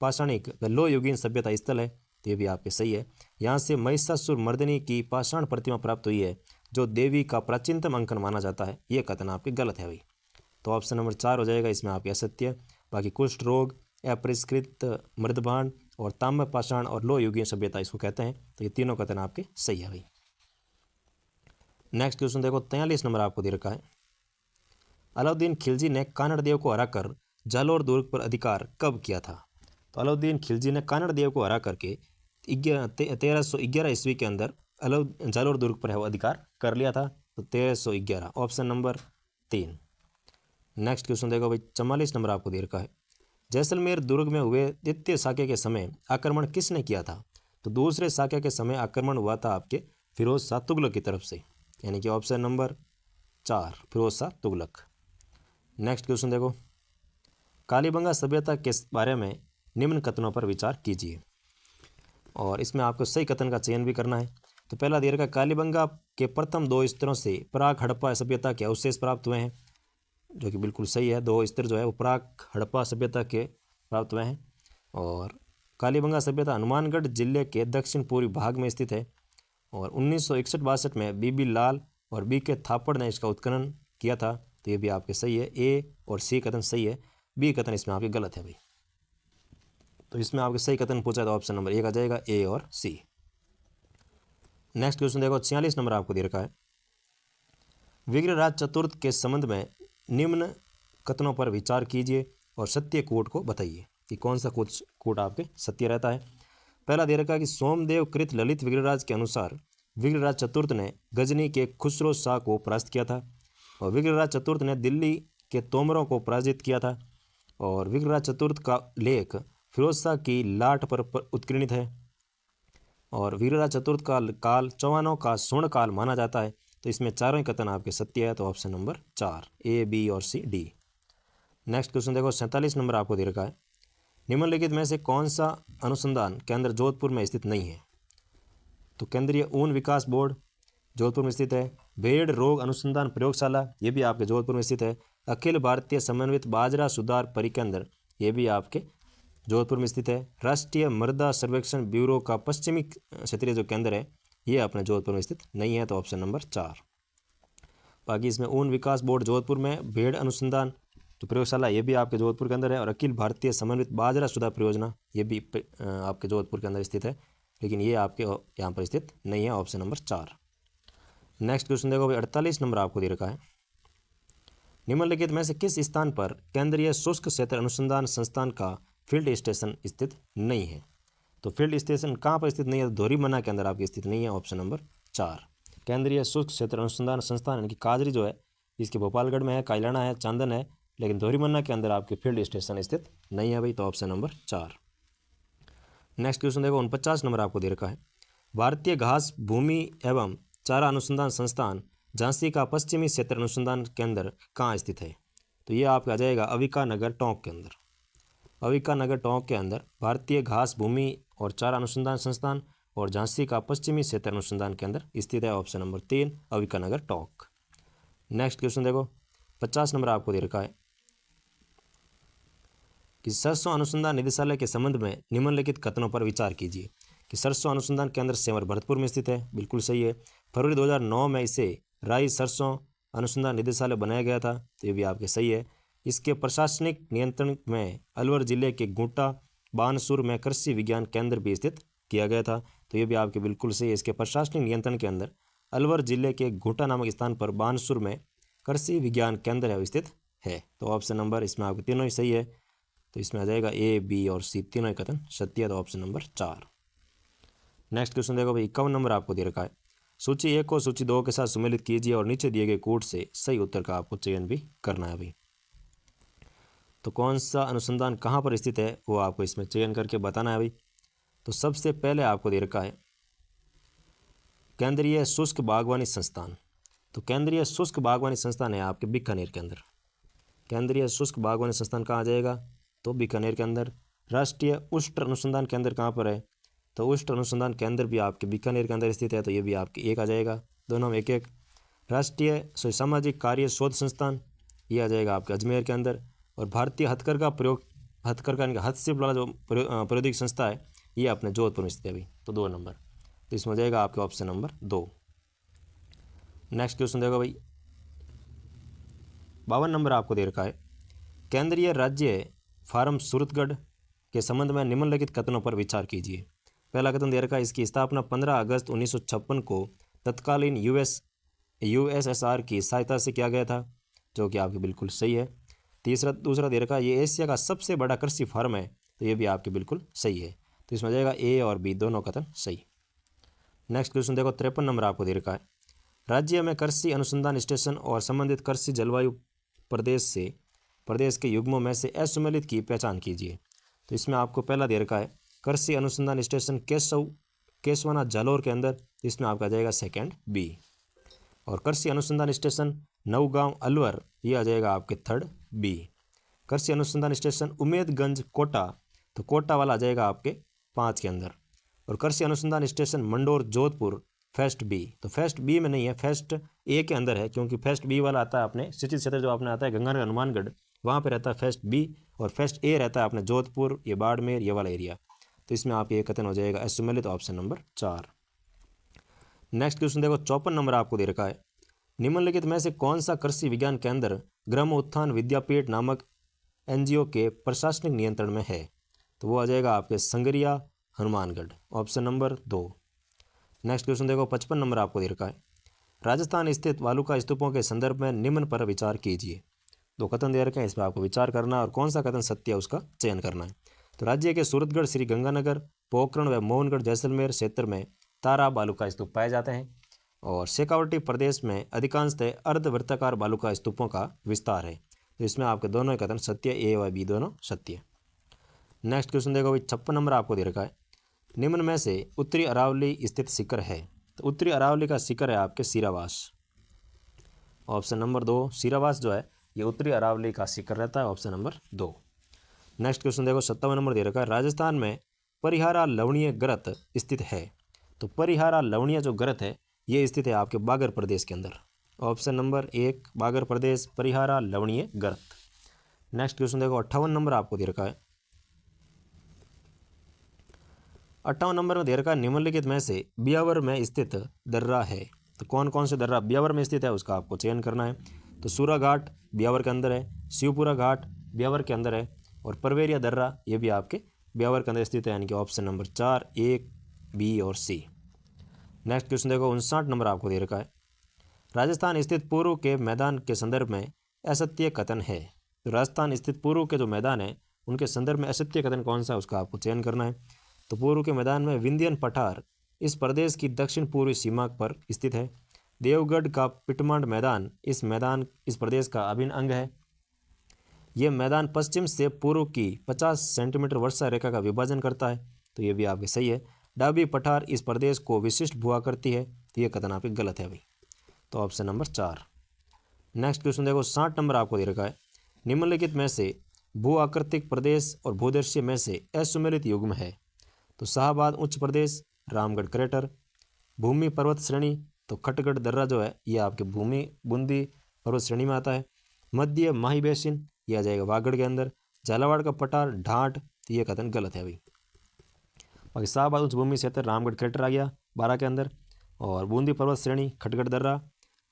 पाषाणिक व लोह युगीन सभ्यता स्थल है, तो ये भी आपके सही है। यहाँ से महिषासुर मर्दिनी की पाषाण प्रतिमा प्राप्त हुई है जो देवी का प्राचीनतम अंकन माना जाता है, ये कथन आपके गलत है भाई। तो ऑप्शन नंबर 4 हो जाएगा इसमें आपके असत्य। बाकी कुष्ठ रोग, अपरिष्कृत मृदभांड और ताम्र पाषाण और लोह युगीन सभ्यता इसको कहते हैं, तो ये तीनों कथन आपके सही है भाई। नेक्स्ट क्वेश्चन देखो, 43 नंबर आपको दे रखा है, अलाउद्दीन खिलजी ने कानड़ देव को हराकर जालोर दुर्ग पर अधिकार कब किया था। तो अलाउद्दीन खिलजी ने कानड़ देव को हरा करके 1311 ईस्वी के अंदर जालोर दुर्ग पर है वो अधिकार कर लिया था। तो 1311, ऑप्शन नंबर 3। नेक्स्ट क्वेश्चन देखो भाई, 44 नंबर आपको दे रखा है, जैसलमेर दुर्ग में हुए द्वितीय साक्य के समय आक्रमण किसने किया था। तो दूसरे साक्य के समय आक्रमण हुआ था आपके फिरोज शाह तुगलक की तरफ से, यानी कि option number 4 Firoz Shah Tughlaq. Next question देखो, कालीबंगा सभ्यता के बारे में निम्न कथनों पर विचार कीजिए और इसमें आपको सही कथन का चयन भी करना है। तो पहला दे रखा, कालीबंगा के प्रथम 2 स्तरों से प्राक हड़प्पा सभ्यता के अवशेष प्राप्त हुए हैं, जो कि बिल्कुल सही है। 2 स्तर जो है वो प्राक हड़प्पा सभ्यता के प्राप्त हुए हैं। और कालीबंगा सभ्यता हनुमानगढ़ जिले के दक्षिण पूर्वी भाग में स्थित है और 1961-62 में बीबी लाल और बी के थापड़ ने इसका उत्खनन किया था, तो ये भी आपके सही है। ए और सी कथन सही है, बी कथन इसमें आपके गलत है भाई। तो इसमें आपके सही कथन पूछा तो ऑप्शन नंबर 1 आ जाएगा, ए और सी। नेक्स्ट क्वेश्चन देखो, 46 नंबर आपको दे रखा है, विग्रहराज चतुर्थ के संबंध में निम्न कथनों पर विचार कीजिए और सत्य कूट को बताइए कि कौन सा कूट आपके सत्य रहता है। पहला दे रखा है कि सोमदेव कृत ललित विग्रहराज के अनुसार विग्रहराज चतुर्थ ने गजनी के खुसरो शाह को परास्त किया था। और विग्रहराज चतुर्थ ने दिल्ली के तोमरों को पराजित किया था। और विग्रहराज चतुर्थ का लेख फिरोज शाह की लाट पर उत्कीर्णित है। और विग्रहराज चतुर्थ का काल चौहानों का स्वर्ण काल माना जाता है। तो इसमें चारों ही कथन आपके सत्य है, तो ऑप्शन नंबर 4 ए, बी और सी, डी। नेक्स्ट क्वेश्चन देखो, 47 नंबर आपको दे रखा है, निम्नलिखित में से कौन सा अनुसंधान केंद्र जोधपुर में स्थित नहीं है? तो केंद्रीय ऊन विकास बोर्ड जोधपुर में स्थित है। भेड़ रोग अनुसंधान प्रयोगशाला ये भी आपके जोधपुर में स्थित है। अखिल भारतीय समन्वित बाजरा सुधार परिकेंद्र ये भी आपके जोधपुर में स्थित है। राष्ट्रीय मृदा सर्वेक्षण ब्यूरो का पश्चिमी क्षेत्रीय जो केंद्र है ये अपने जोधपुर में स्थित नहीं है, तो ऑप्शन नंबर 4। बाकी इसमें ऊन विकास बोर्ड जोधपुर में, भेड़ अनुसंधान तो प्रयोगशाला ये भी आपके जोधपुर के अंदर है, और अखिल भारतीय समन्वित बाजरा सुधार परियोजना ये भी आपके जोधपुर के अंदर स्थित है, लेकिन ये आपके यहाँ पर स्थित नहीं है, ऑप्शन नंबर 4। नेक्स्ट क्वेश्चन देखो भाई, 48 नंबर आपको दे रखा है, निम्नलिखित में से किस स्थान पर केंद्रीय शुष्क क्षेत्र अनुसंधान संस्थान का फील्ड स्टेशन स्थित नहीं है? तो फील्ड स्टेशन कहाँ पर स्थित नहीं है? तो धोरीमन्ना के अंदर आपकी स्थित नहीं है, ऑप्शन नंबर 4। केंद्रीय शुष्क क्षेत्र अनुसंधान संस्थान यानी कि काजरी जो है इसके भोपालगढ़ में है, कायलाना है, चांदन है, लेकिन धोरीमन्ना के अंदर आपके फील्ड स्टेशन स्थित नहीं है भाई, तो ऑप्शन नंबर 4। नेक्स्ट क्वेश्चन देखो, 49 नंबर आपको दे रखा है, भारतीय घास भूमि एवं चारा अनुसंधान संस्थान झांसी का पश्चिमी क्षेत्र अनुसंधान केंद्र कहाँ स्थित है? तो ये आपका आ जाएगा अविका नगर टोंक के अंदर। अविका नगर टोंक के अंदर भारतीय घास भूमि और चारा अनुसंधान संस्थान और झांसी का पश्चिमी क्षेत्र अनुसंधान केंद्र स्थित है, ऑप्शन नंबर 3 अविका नगर टोंक। नेक्स्ट क्वेश्चन देखो, 50 नंबर आपको दे रखा है कि सरसों अनुसंधान निदेशालय के संबंध में निम्नलिखित कथनों पर विचार कीजिए। कि सरसों अनुसंधान केंद्र सेवर भरतपुर में स्थित है, बिल्कुल सही है। फरवरी 2009 में इसे राई सरसों अनुसंधान निदेशालय बनाया गया था, तो ये भी आपके सही है। इसके प्रशासनिक नियंत्रण में अलवर जिले के गुंटा बानसूर में कृषि विज्ञान केंद्र भी स्थित किया गया था, तो ये भी आपके बिल्कुल सही है। इसके प्रशासनिक नियंत्रण के अंदर अलवर जिले के गुंटा नामक स्थान पर बानसूर में कृषि विज्ञान केंद्र है स्थित है, तो ऑप्शन नंबर इसमें आपके तीनों ही सही है, तो इसमें आ जाएगा ए, बी और सी तीनों ही कथन सत्य है, तो ऑप्शन नंबर 4। नेक्स्ट क्वेश्चन देखो भाई, 51 नंबर आपको दे रखा है, सूची 1 को सूची 2 के साथ सम्मिलित कीजिए और नीचे दिए गए कोड से सही उत्तर का आपको चयन भी करना है भाई। तो कौन सा अनुसंधान कहाँ पर स्थित है वो आपको इसमें चयन करके बताना है भाई। तो सबसे पहले आपको दे रखा है केंद्रीय शुष्क बागवानी संस्थान। तो केंद्रीय शुष्क बागवानी संस्थान है आपके बीकानेर के अंदर। केंद्रीय शुष्क बागवानी संस्थान कहाँ आ जाएगा? तो बीकानेर के अंदर। राष्ट्रीय उष्ण अनुसंधान केंद्र कहाँ पर है? तो उष्ण अनुसंधान केंद्र भी आपके बीकानेर के अंदर स्थित है, तो ये भी आपके एक आ जाएगा, दोनों में एक एक। राष्ट्रीय सामाजिक कार्य शोध संस्थान ये आ जाएगा आपके अजमेर के अंदर। और भारतीय हथकरघा हस्तशिल्प वाला जो प्रौद्योगिक संस्था है ये अपने जोधपुर में स्थित है अभी, तो 2 नंबर, तो इसमें हो जाएगा आपके ऑप्शन नंबर 2। नेक्स्ट क्वेश्चन देखो भाई, 52 नंबर आपको दे रखा है, केंद्रीय राज्य फार्म सूरतगढ़ के संबंध में निम्नलिखित कथनों पर विचार कीजिए। पहला कथन दे रखा है, इसकी स्थापना 15 अगस्त 1956 को तत्कालीन यूएसएसआर की सहायता से किया गया था, जो कि आपके बिल्कुल सही है। दूसरा दे रखा है, ये एशिया का सबसे बड़ा कृषि फार्म है, तो ये भी आपके बिल्कुल सही है, तो इसमें आ जाएगा ए और बी दोनों कथन सही। नेक्स्ट क्वेश्चन देखो, 53 नंबर आपको दे रखा है, राज्य में कृषि अनुसंधान स्टेशन और संबंधित कृषि जलवायु प्रदेश के युग्मों में से असम्मिलित की पहचान कीजिए। तो इसमें आपको पहला दे रखा है कृषि अनुसंधान स्टेशन केशवाना जालोर के अंदर, इसमें आपका जाएगा सेकंड बी। और कृषि अनुसंधान स्टेशन नौगांव अलवर ये आ जाएगा आपके थर्ड बी। कृषि अनुसंधान स्टेशन उमेदगंज कोटा, तो कोटा वाला आ जाएगा आपके 5 के अंदर। और कृषि अनुसंधान station Mandore Jodhpur first B, तो फर्स्ट बी में नहीं है, फर्स्ट ए के अंदर है, क्योंकि फर्स्ट बी वाला आता है अपने सिटी क्षेत्र जो आपने आता है गंगानगर हनुमानगढ़, वहाँ पे रहता है फर्स्ट बी, और फर्स्ट ए रहता है अपने जोधपुर ये बाड़मेर ये वाला एरिया, तो इसमें आप ये कथन हो जाएगा असम्मिलित, ऑप्शन नंबर 4। नेक्स्ट क्वेश्चन देखो, 54 नंबर आपको दे रखा है, निम्नलिखित में से कौन सा कृषि विज्ञान केंद्र ग्राम उत्थान विद्यापीठ नामक एनजीओ के प्रशासनिक नियंत्रण में है? तो वो आ जाएगा आपके Sangaria Hanumangarh, option number 2। Next question देखो, 55 नंबर आपको दे रखा है, राजस्थान स्थित वालुका स्तूपों के संदर्भ में निम्न पर विचार कीजिए। 2 कथन दे रखे हैं, इस पर आपको विचार करना है और कौन सा कथन सत्य है उसका चयन करना है। तो राज्य के सूरतगढ़ श्री गंगानगर पोखरण व मोहनगढ़ जैसलमेर क्षेत्र में तारा वालुका स्तूप पाए जाते हैं। और शेखावटी प्रदेश में अधिकांशतः अर्धवृत्ताकार बालू का स्तूपों का विस्तार है। तो इसमें आपके दोनों कथन सत्य, ए व बी दोनों सत्य। नेक्स्ट क्वेश्चन देखो भाई, 56 नंबर आपको दे रखा है, निम्न में से उत्तरी अरावली स्थित शिखर है। तो उत्तरी अरावली का शिखर है आपके सीरावास। ऑप्शन नंबर 2 सीरावास जो है ये उत्तरी अरावली का शिखर रहता है, ऑप्शन नंबर 2। नेक्स्ट क्वेश्चन देखो, 57 नंबर दे रखा है, राजस्थान में परिहारा लवणीय गर्त स्थित है। तो परिहारा लवणीय जो गर्त है ये स्थित है आपके बागर प्रदेश के अंदर। ऑप्शन नंबर 1 बागर प्रदेश, परिहारा लवणीय गर्त। नेक्स्ट क्वेश्चन देखो, 58 नंबर आपको दे रखा है, 58 नंबर में दे रखा है, निम्नलिखित में से ब्यावर में स्थित दर्रा है। तो कौन कौन से दर्रा ब्यावर में स्थित है उसका आपको चयन करना है। तो सूरा घाट ब्यावर के अंदर है, शिवपुरा घाट ब्यावर के अंदर है, और परवेरिया दर्रा ये भी आपके ब्यावर के अंदर स्थित है, यानी कि ऑप्शन नंबर 4 1 बी और सी। नेक्स्ट क्वेश्चन देखो, 59 नंबर आपको दे रखा है, राजस्थान स्थित पूर्व के मैदान के संदर्भ में असत्य कथन है। तो राजस्थान स्थित पूर्व के जो मैदान है उनके संदर्भ में असत्य कथन कौन सा उसका आपको चयन करना है। तो पूर्व के मैदान में विंध्यन पठार इस प्रदेश की दक्षिण पूर्वी सीमा पर स्थित है। देवगढ़ का पिटमांड मैदान इस प्रदेश का अभिन्न अंग है। यह मैदान पश्चिम से पूर्व की 50 सेंटीमीटर वर्षा रेखा का विभाजन करता है। तो ये भी आपके सही है। डाबी पठार इस प्रदेश को विशिष्ट भुआ करती है। तो ये कथन आपके गलत है भाई, तो ऑप्शन नंबर 4। नेक्स्ट क्वेश्चन देखो, 60 नंबर आपको दे रखा है, निम्नलिखित में से भू आकृतिक प्रदेश और भूदृश्य में से असुमेलित युग्म है। तो शाहबाद उच्च प्रदेश, रामगढ़ क्रेटर, भूमि पर्वत श्रेणी, तो खटगढ़ दर्रा जो है ये आपके भूमि बूंदी पर्वत श्रेणी में आता है। मध्य माही बेसिन ये आ जाएगा वागड़ के अंदर। झालावाड़ का पठार ढाट, तो ये कथन गलत है भाई। बाकी शाहबाद उच्च भूमि क्षेत्र रामगढ़ क्रेटर आ गया 12 के अंदर, और बूंदी पर्वत श्रेणी खटगढ़ दर्रा,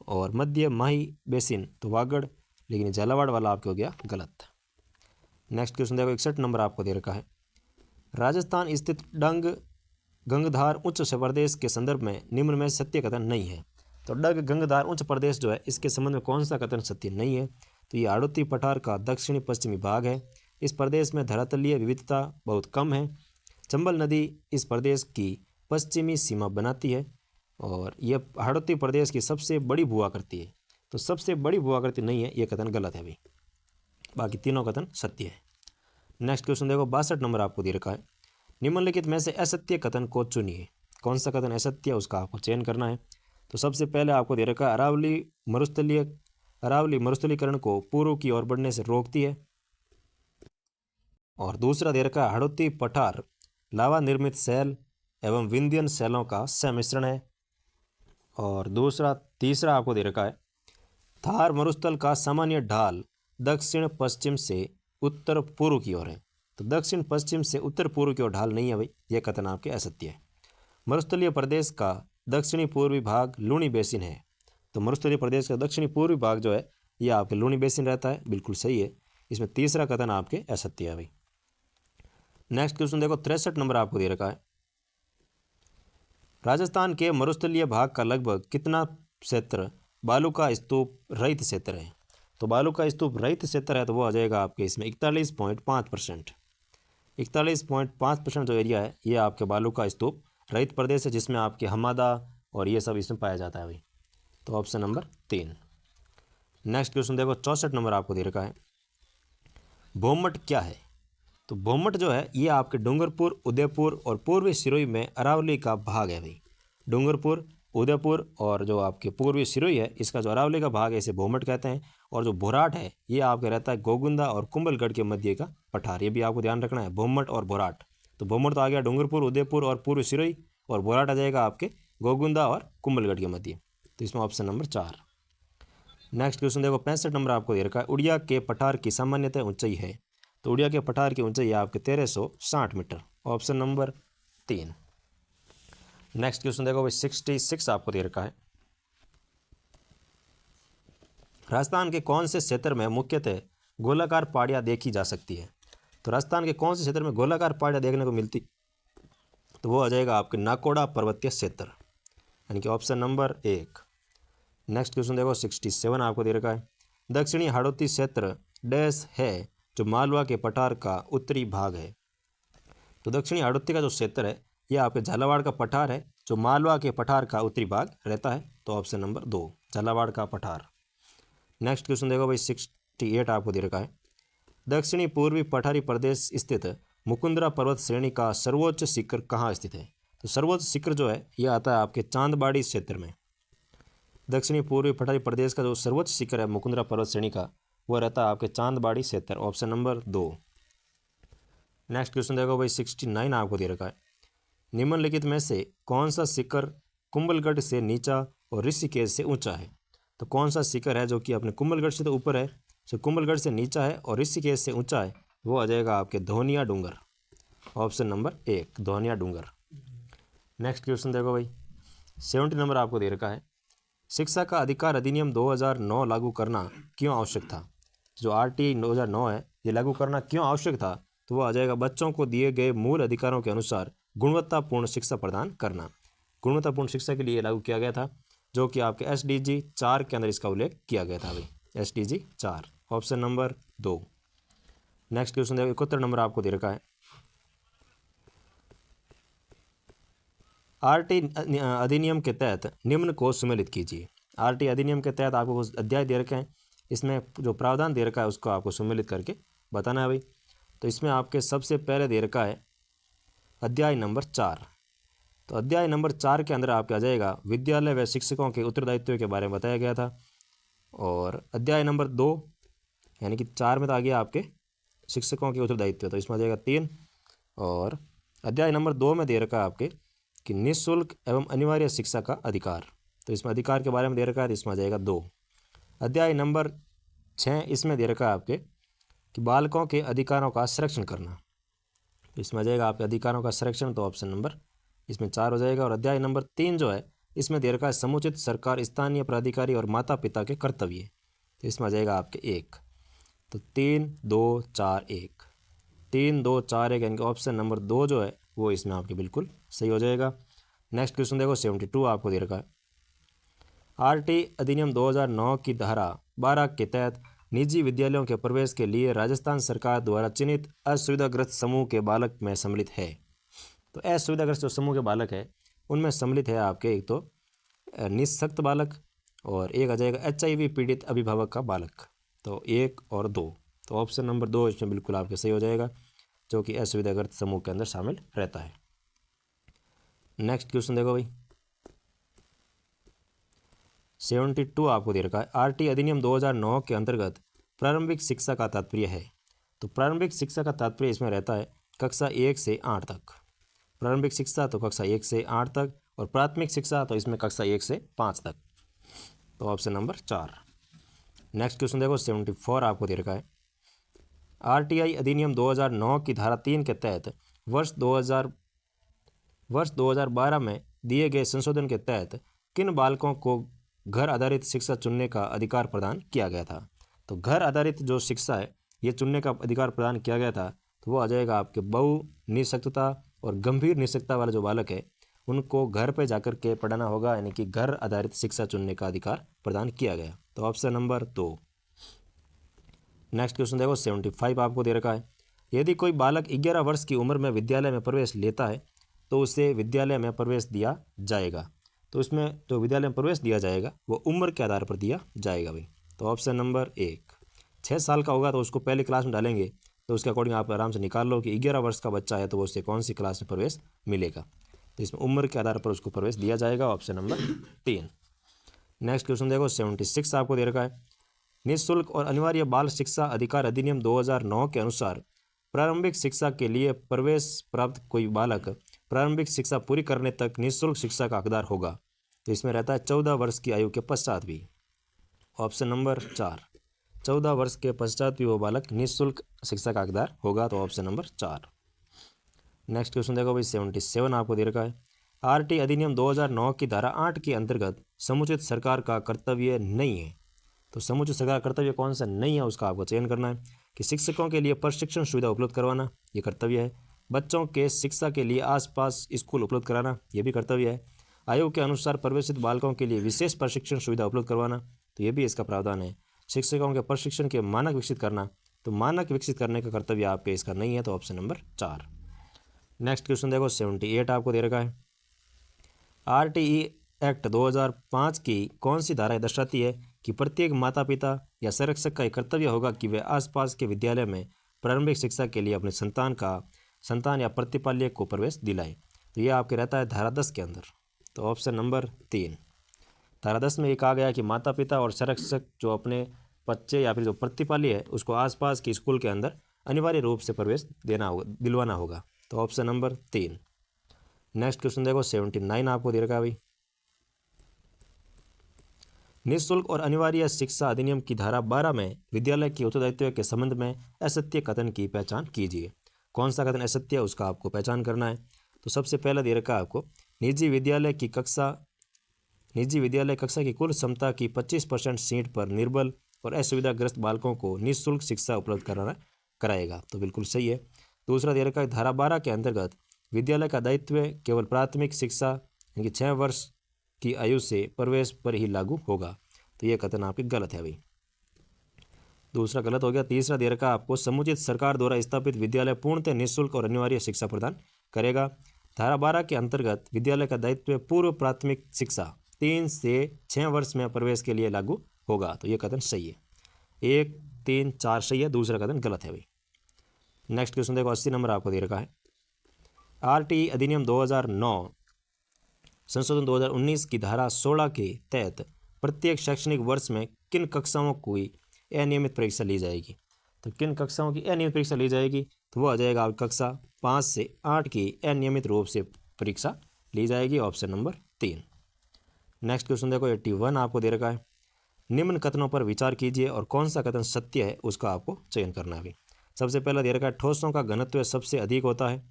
और मध्य माही बेसिन तो वागड़, लेकिन झालावाड़ वाला आपके हो गया गलत। नेक्स्ट क्वेश्चन देखो, 61 नंबर आपको दे रखा है, राजस्थान स्थित गंगधार उच्च प्रदेश के संदर्भ में निम्न में सत्य कथन नहीं है। तो गंगधार उच्च प्रदेश जो है इसके संबंध में कौन सा कथन सत्य नहीं है। तो ये हाड़ौती पठार का दक्षिणी पश्चिमी भाग है। इस प्रदेश में धरातलीय विविधता बहुत कम है। चंबल नदी इस प्रदेश की पश्चिमी सीमा बनाती है, और यह हाड़ौती प्रदेश की सबसे बड़ी भू आकृति है। तो सबसे बड़ी भू आकृति नहीं है, यह कथन गलत है भाई। बाकी तीनों कथन सत्य है। नेक्स्ट क्वेश्चन देखो, 62 नंबर आपको दे रखा है, निम्नलिखित में से असत्य कथन को चुनिए। कौन सा कथन असत्य उसका आपको चयन करना है। तो सबसे पहले आपको दे रखा है, अरावली मरुस्थलीकरण को पूर्व की ओर बढ़ने से रोकती है। और दूसरा दे रखा है, हाड़ौती पठार लावा निर्मित शैल एवं विंध्यन शैलों का सम्मिश्रण है। और तीसरा आपको दे रखा है, थार मरुस्थल का सामान्य ढाल दक्षिण पश्चिम से उत्तर पूर्व की ओर है। तो दक्षिण पश्चिम से उत्तर पूर्व की ओर ढाल नहीं है भाई, यह कथन आपके असत्य है। मरुस्थलीय प्रदेश का दक्षिणी पूर्वी भाग लूणी बेसिन है। तो मरुस्थलीय प्रदेश का दक्षिणी पूर्वी भाग जो है यह आपके लूणी बेसिन रहता है, बिल्कुल सही है। इसमें तीसरा कथन आपके असत्य है भाई। नेक्स्ट क्वेश्चन देखो, 63 नंबर आपको दे रखा है, राजस्थान के मरुस्थलीय भाग का लगभग कितना क्षेत्र बालू का स्तूप रहित क्षेत्र है। तो बालू का स्तूप रहित क्षेत्र है, तो वो आ जाएगा आपके इसमें 41.5%। 41.5% जो एरिया है ये आपके बालू का स्तूप रहित प्रदेश है, जिसमें आपके हमादा और ये सब इसमें पाया जाता है भाई। तो ऑप्शन नंबर 3। नेक्स्ट क्वेश्चन देखो, 64 नंबर आपको दे रखा है, भोमट क्या है। तो भोमट जो है ये आपके डूंगरपुर, उदयपुर और पूर्वी सिरोही में अरावली का भाग है भाई। डूंगरपुर, उदयपुर और जो आपके पूर्वी सिरोही है इसका जो अरावली का भाग है इसे भोमट कहते हैं। और जो भोराट है ये आपके रहता है गोगुंदा और कुंभलगढ़ के मध्य का पठार, ये भी आपको ध्यान रखना है, भोमट और भोराट। तो भोमट तो आ गया डूंगरपुर, उदयपुर और पूर्वी सिरोही, और भोराट आ जाएगा आपके गोगुंदा और कुंभलगढ़ के मध्य। तो इसमें ऑप्शन नंबर 4। नेक्स्ट क्वेश्चन देखो, 65 नंबर आपको दे रखा है, उड़िया के पठार की सामान्यतः ऊंचाई है। तो उड़िया के पठार की ऊंचाई है आपके 1360 metre, option number 3। Next question देखो भाई, 66 आपको दे रखा है, राजस्थान के कौन से क्षेत्र में मुख्यतः गोलाकार पहाड़ियाँ देखी जा सकती है। तो राजस्थान के कौन से क्षेत्र में गोलाकार पहाड़ियाँ देखने को मिलती, तो वो आ जाएगा आपके नाकोड़ा पर्वतीय क्षेत्र, यानी कि ऑप्शन नंबर 1। नेक्स्ट क्वेश्चन देखो, 67 आपको दे रखा है, दक्षिणी हाड़ौती क्षेत्र डैश है जो मालवा के पठार का उत्तरी भाग है। तो दक्षिणी हाड़ौती का जो क्षेत्र है यह आपके झालावाड़ का पठार है, जो मालवा के पठार का उत्तरी भाग रहता है। तो तो ऑप्शन नंबर 2 झालावाड़ का पठार। नेक्स्ट क्वेश्चन देखो भाई 68 आपको दे रखा है। दक्षिणी पूर्वी पठारी प्रदेश स्थित मुकुंदरा पर्वत श्रेणी का सर्वोच्च शिखर कहाँ स्थित है? तो सर्वोच्च शिखर जो है ये आता है आपके चांदबाड़ी क्षेत्र में। दक्षिणी पूर्वी पठारी प्रदेश का जो सर्वोच्च शिखर है मुकुंदरा पर्वत श्रेणी का वो रहता है आपके चांदबाड़ी क्षेत्र, ऑप्शन नंबर 2। नेक्स्ट क्वेश्चन देखो भाई 69 आपको दे रखा है। निम्नलिखित में से कौन सा शिखर कुंभलगढ़ से नीचा और ऋषिकेश से ऊंचा है? तो कौन सा शिखर है जो कि अपने कुंभलगढ़ से तो ऊपर है, जो कुंभलगढ़ से नीचा है और ऋषिकेश से ऊंचा है, वो आ जाएगा आपके धोनिया डूंगर, ऑप्शन नंबर 1 धोनिया डूंगर। नेक्स्ट क्वेश्चन देखो भाई 70 नंबर आपको दे रखा है। शिक्षा का अधिकार अधिनियम 2009 लागू करना क्यों आवश्यक था? जो RT 2009 है ये लागू करना क्यों आवश्यक था? तो वो आ जाएगा बच्चों को दिए गए मूल अधिकारों के अनुसार गुणवत्तापूर्ण शिक्षा प्रदान करना। गुणवत्तापूर्ण शिक्षा के लिए लागू किया गया था, जो कि आपके SDG 4 के अंदर इसका उल्लेख किया गया था भाई, SDG 4, option number 2। Next question देखो 71 नंबर आपको दे रखा है। RT अधिनियम के तहत निम्न को सम्मिलित कीजिए। RT अधिनियम के तहत आपको कुछ अध्याय दे रखे हैं, इसमें जो प्रावधान दे रखा है उसको आपको सम्मिलित करके बताना है भाई। तो इसमें आपके सबसे पहले दे रखा है अध्याय नंबर 4। तो अध्याय नंबर 4 के अंदर आपके आ जाएगा विद्यालय व शिक्षकों के उत्तरदायित्व के बारे में बताया गया था। और अध्याय नंबर 2 यानी कि 4 में तो आ गया आपके शिक्षकों के उत्तरदायित्व, तो इसमें आ जाएगा 3। और अध्याय नंबर 2 में दे रखा है आपके कि निःशुल्क एवं अनिवार्य शिक्षा का अधिकार, तो इसमें अधिकार के बारे में दे रखा है, तो इसमें आ जाएगा 2। अध्याय नंबर 6 इसमें दे रखा है आपके कि बालकों के अधिकारों का संरक्षण करना, तो इसमें आ जाएगा आपके अधिकारों का संरक्षण, तो ऑप्शन नंबर इसमें 4 हो जाएगा। और अध्याय नंबर 3 जो है इसमें दे रखा है समुचित सरकार स्थानीय प्राधिकारी और माता पिता के कर्तव्य, तो इसमें आ जाएगा आपके 1। तो 3 2 4 1, 3 2 4 1 यानी कि ऑप्शन नंबर 2 जो है वो इसमें आपके बिल्कुल सही हो जाएगा। नेक्स्ट क्वेश्चन देखो 72 आपको दे रखा है। RT अधिनियम 2009 की धारा 12 के तहत निजी विद्यालयों के प्रवेश के लिए राजस्थान सरकार द्वारा चिन्हित असुविधाग्रस्त समूह के बालक में सम्मिलित है। तो असुविधाग्रस्त जो समूह के बालक है उनमें सम्मिलित है आपके एक तो निःशक्त बालक और एक आ जाएगा HIV पीड़ित अभिभावक का बालक, तो 1 और 2, तो ऑप्शन नंबर 2 इसमें बिल्कुल आपके सही हो जाएगा, जो कि असुविधाग्रस्त समूह के अंदर शामिल रहता है। नेक्स्ट क्वेश्चन देखो भाई 72 आपको दे रखा है। RT अधिनियम 2009 के अंतर्गत प्रारंभिक शिक्षा का तात्पर्य है। तो प्रारंभिक शिक्षा का तात्पर्य इसमें रहता है कक्षा 1 से 8 तक। प्रारंभिक शिक्षा तो कक्षा 1 से 8 तक, और प्राथमिक शिक्षा तो इसमें कक्षा 1 से 5 तक, तो ऑप्शन नंबर 4। नेक्स्ट क्वेश्चन देखो 74 आपको दे रखा है। RTI अधिनियम 2009 की धारा 3 के तहत वर्ष 2012 में दिए गए संशोधन के तहत किन बालकों को घर आधारित शिक्षा चुनने का अधिकार प्रदान किया गया था? तो घर आधारित जो शिक्षा है ये चुनने का अधिकार प्रदान किया गया था, तो वो आ जाएगा आपके बहु निःशक्तता और गंभीर निःशक्तता वाले जो बालक है उनको घर पे जाकर के पढ़ाना होगा, यानी कि घर आधारित शिक्षा चुनने का अधिकार प्रदान किया गया, तो ऑप्शन नंबर 2। नेक्स्ट क्वेश्चन देखो 75 आपको दे रखा है। यदि कोई बालक 11 वर्ष की उम्र में विद्यालय में प्रवेश लेता है तो उसे विद्यालय में प्रवेश दिया जाएगा। तो इसमें जो विद्यालय में प्रवेश दिया जाएगा वो उम्र के आधार पर दिया जाएगा भाई, तो ऑप्शन नंबर 1। 6 साल का होगा तो उसको पहली क्लास में डालेंगे, तो उसके अकॉर्डिंग आप आराम से निकाल लो कि 11 वर्ष का बच्चा है तो वो उससे कौन सी क्लास में प्रवेश मिलेगा, तो इसमें उम्र के आधार पर उसको प्रवेश दिया जाएगा, ऑप्शन नंबर 3। नेक्स्ट क्वेश्चन देखो 76 आपको दे रखा है। निःशुल्क और अनिवार्य बाल शिक्षा अधिकार अधिनियम 2009 के अनुसार प्रारंभिक शिक्षा के लिए प्रवेश प्राप्त कोई बालक प्रारंभिक शिक्षा पूरी करने तक निःशुल्क शिक्षा का हकदार होगा, तो इसमें रहता है 14 वर्ष की आयु के पश्चात भी, ऑप्शन नंबर 4। 14 वर्ष के पश्चात भी वो बालक निःशुल्क शिक्षा का हकदार होगा, तो ऑप्शन नंबर 4। नेक्स्ट क्वेश्चन देखो भाई 77 आपको दे रखा है। RT अधिनियम 2009 की धारा 8 के अंतर्गत समुचित सरकार का कर्तव्य नहीं है। तो समुचित सरकार कर्तव्य कौन सा नहीं है उसका आपको चयन करना है कि शिक्षकों के लिए प्रशिक्षण सुविधा उपलब्ध करवाना, ये कर्तव्य है। बच्चों के शिक्षा के लिए आसपास स्कूल उपलब्ध कराना, ये भी कर्तव्य है। आयोग के अनुसार प्रवेशित बालकों के लिए विशेष प्रशिक्षण सुविधा उपलब्ध करवाना, तो ये भी इसका प्रावधान है। शिक्षकों के प्रशिक्षण के मानक विकसित करना, तो मानक विकसित करने का कर्तव्य आपके इसका नहीं है, तो ऑप्शन नंबर 4। नेक्स्ट क्वेश्चन देखो 78 आपको दे रखा है। एक्ट 2005 की कौन सी धारा दर्शाती है कि प्रत्येक माता पिता या संरक्षक का ये कर्तव्य होगा कि वे आसपास के विद्यालय में प्रारंभिक शिक्षा के लिए अपने संतान या प्रतिपाल्य को प्रवेश दिलाएं। तो ये आपके रहता है धारा 10 के अंदर। तो ऑप्शन नंबर 3। धारा 10 में ये कहा गया कि माता पिता और संरक्षक जो अपने बच्चे या फिर जो प्रतिपाल्य है उसको आसपास के स्कूल के अंदर अनिवार्य रूप से प्रवेश दिलवाना होगा। तो ऑप्शन नंबर 3। नेक्स्ट क्वेश्चन देखो 79 आपको दे रखा है भाई। निःशुल्क और अनिवार्य शिक्षा अधिनियम की धारा 12 में विद्यालय के उत्तरदायित्व के संबंध में असत्य कथन की पहचान कीजिए। कौन सा कथन असत्य है उसका आपको पहचान करना है। तो सबसे पहला दे रखा है आपको, निजी विद्यालय कक्षा की कुल क्षमता की 25% सीट पर निर्बल और असुविधाग्रस्त बालकों को निःशुल्क शिक्षा उपलब्ध कराएगा। तो बिल्कुल सही है। दूसरा दे रखा है, धारा 12 के अंतर्गत विद्यालय का दायित्व केवल प्राथमिक शिक्षा यानी कि 6 वर्ष की आयु से प्रवेश पर ही लागू होगा। तो यह कथन आपकी गलत है भाई, दूसरा गलत हो गया। तीसरा दे रखा आपको, समुचित सरकार द्वारा स्थापित विद्यालय पूर्णतः निःशुल्क और अनिवार्य शिक्षा प्रदान करेगा। धारा 12 के अंतर्गत विद्यालय का दायित्व पूर्व प्राथमिक शिक्षा 3 से 6 वर्ष में प्रवेश के लिए लागू होगा। तो यह कथन सही है। 1, 3, 4 सही है, दूसरा कथन गलत है भाई। नेक्स्ट क्वेश्चन देखो 80 नंबर आपको दे रखा है। RTI अधिनियम 2009 संशोधन 2019 की धारा 16 के तहत प्रत्येक शैक्षणिक वर्ष में किन कक्षाओं की अनियमित परीक्षा ली जाएगी। तो किन कक्षाओं की अनियमित परीक्षा ली जाएगी, तो वो आ जाएगा कक्षा 5 से 8 की अनियमित रूप से परीक्षा ली जाएगी। Option number 3। नेक्स्ट क्वेश्चन देखो 81 आपको दे रखा है। निम्न कथनों पर विचार कीजिए और कौन सा कथन सत्य है उसका आपको चयन करना है। सबसे पहला दे रखा है, ठोसों का घनत्व सबसे अधिक होता है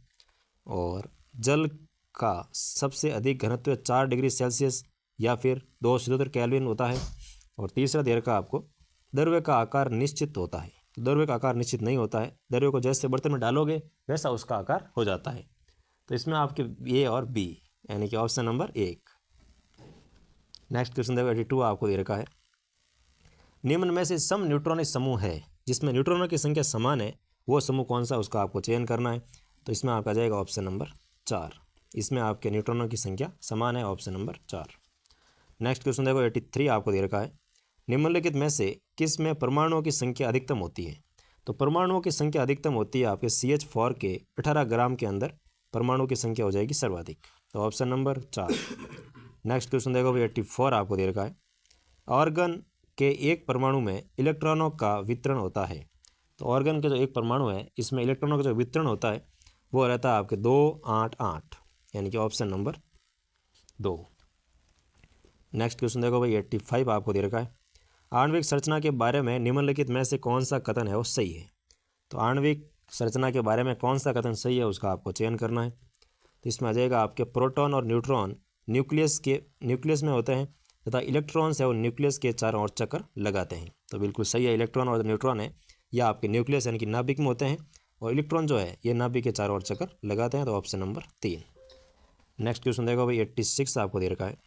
और जल का सबसे अधिक घनत्व 4 डिग्री सेल्सियस या फिर 277 केल्विन होता है। और तीसरा दे रखा आपको, द्रव्य का आकार निश्चित होता है। तो द्रव्य का आकार निश्चित नहीं होता है, द्रव्य को जैसे बर्तन में डालोगे वैसा उसका आकार हो जाता है। तो इसमें आपके ए और बी यानी कि ऑप्शन नंबर 1। नेक्स्ट क्वेश्चन देखो 82 आपको दे रखा है। निम्न में से सम न्यूट्रॉनिक समूह है जिसमें न्यूट्रॉनों की संख्या समान है, वो समूह कौन सा उसका आपको चयन करना है। तो इसमें आपका जाएगा ऑप्शन नंबर 4। इसमें आपके न्यूट्रॉनों की संख्या समान है, ऑप्शन नंबर 4। नेक्स्ट क्वेश्चन देखो 83 आपको दे रखा है। निम्नलिखित में से किस में परमाणुओं की संख्या अधिकतम होती है। तो परमाणुओं की संख्या अधिकतम होती है आपके CH4 के 18 ग्राम के अंदर परमाणु की संख्या हो जाएगी सर्वाधिक। तो ऑप्शन नंबर 4। नेक्स्ट क्वेश्चन देखो 84 आपको दे रखा है। ऑर्गन के एक परमाणु में इलेक्ट्रॉनों का वितरण होता है। तो ऑर्गन के जो एक परमाणु है इसमें इलेक्ट्रॉनों का जो वितरण होता है वो रहता है आपके 2, 8, 8 यानी कि ऑप्शन नंबर 2। नेक्स्ट क्वेश्चन देखो भाई 85 आपको दे रखा है। आणविक संरचना के बारे में निम्नलिखित में से कौन सा कथन है वो सही है। तो आणविक संरचना के बारे में कौन सा कथन सही है उसका आपको चयन करना है। तो इसमें आ जाएगा आपके, प्रोटॉन और न्यूट्रॉन न्यूक्लियस में होते हैं तथा इलेक्ट्रॉन्स है वो न्यूक्लियस के चारों ओर चक्कर लगाते हैं। तो बिल्कुल सही है, इलेक्ट्रॉन और न्यूट्रॉन है या आपके न्यूक्लियस यानी कि नाभिक में होते हैं और इलेक्ट्रॉन जो है ये नाभिक के चारों ओर चक्कर लगाते हैं। तो ऑप्शन नंबर 3। नेक्स्ट क्वेश्चन देखो भाई 86 आपको दे रखा है।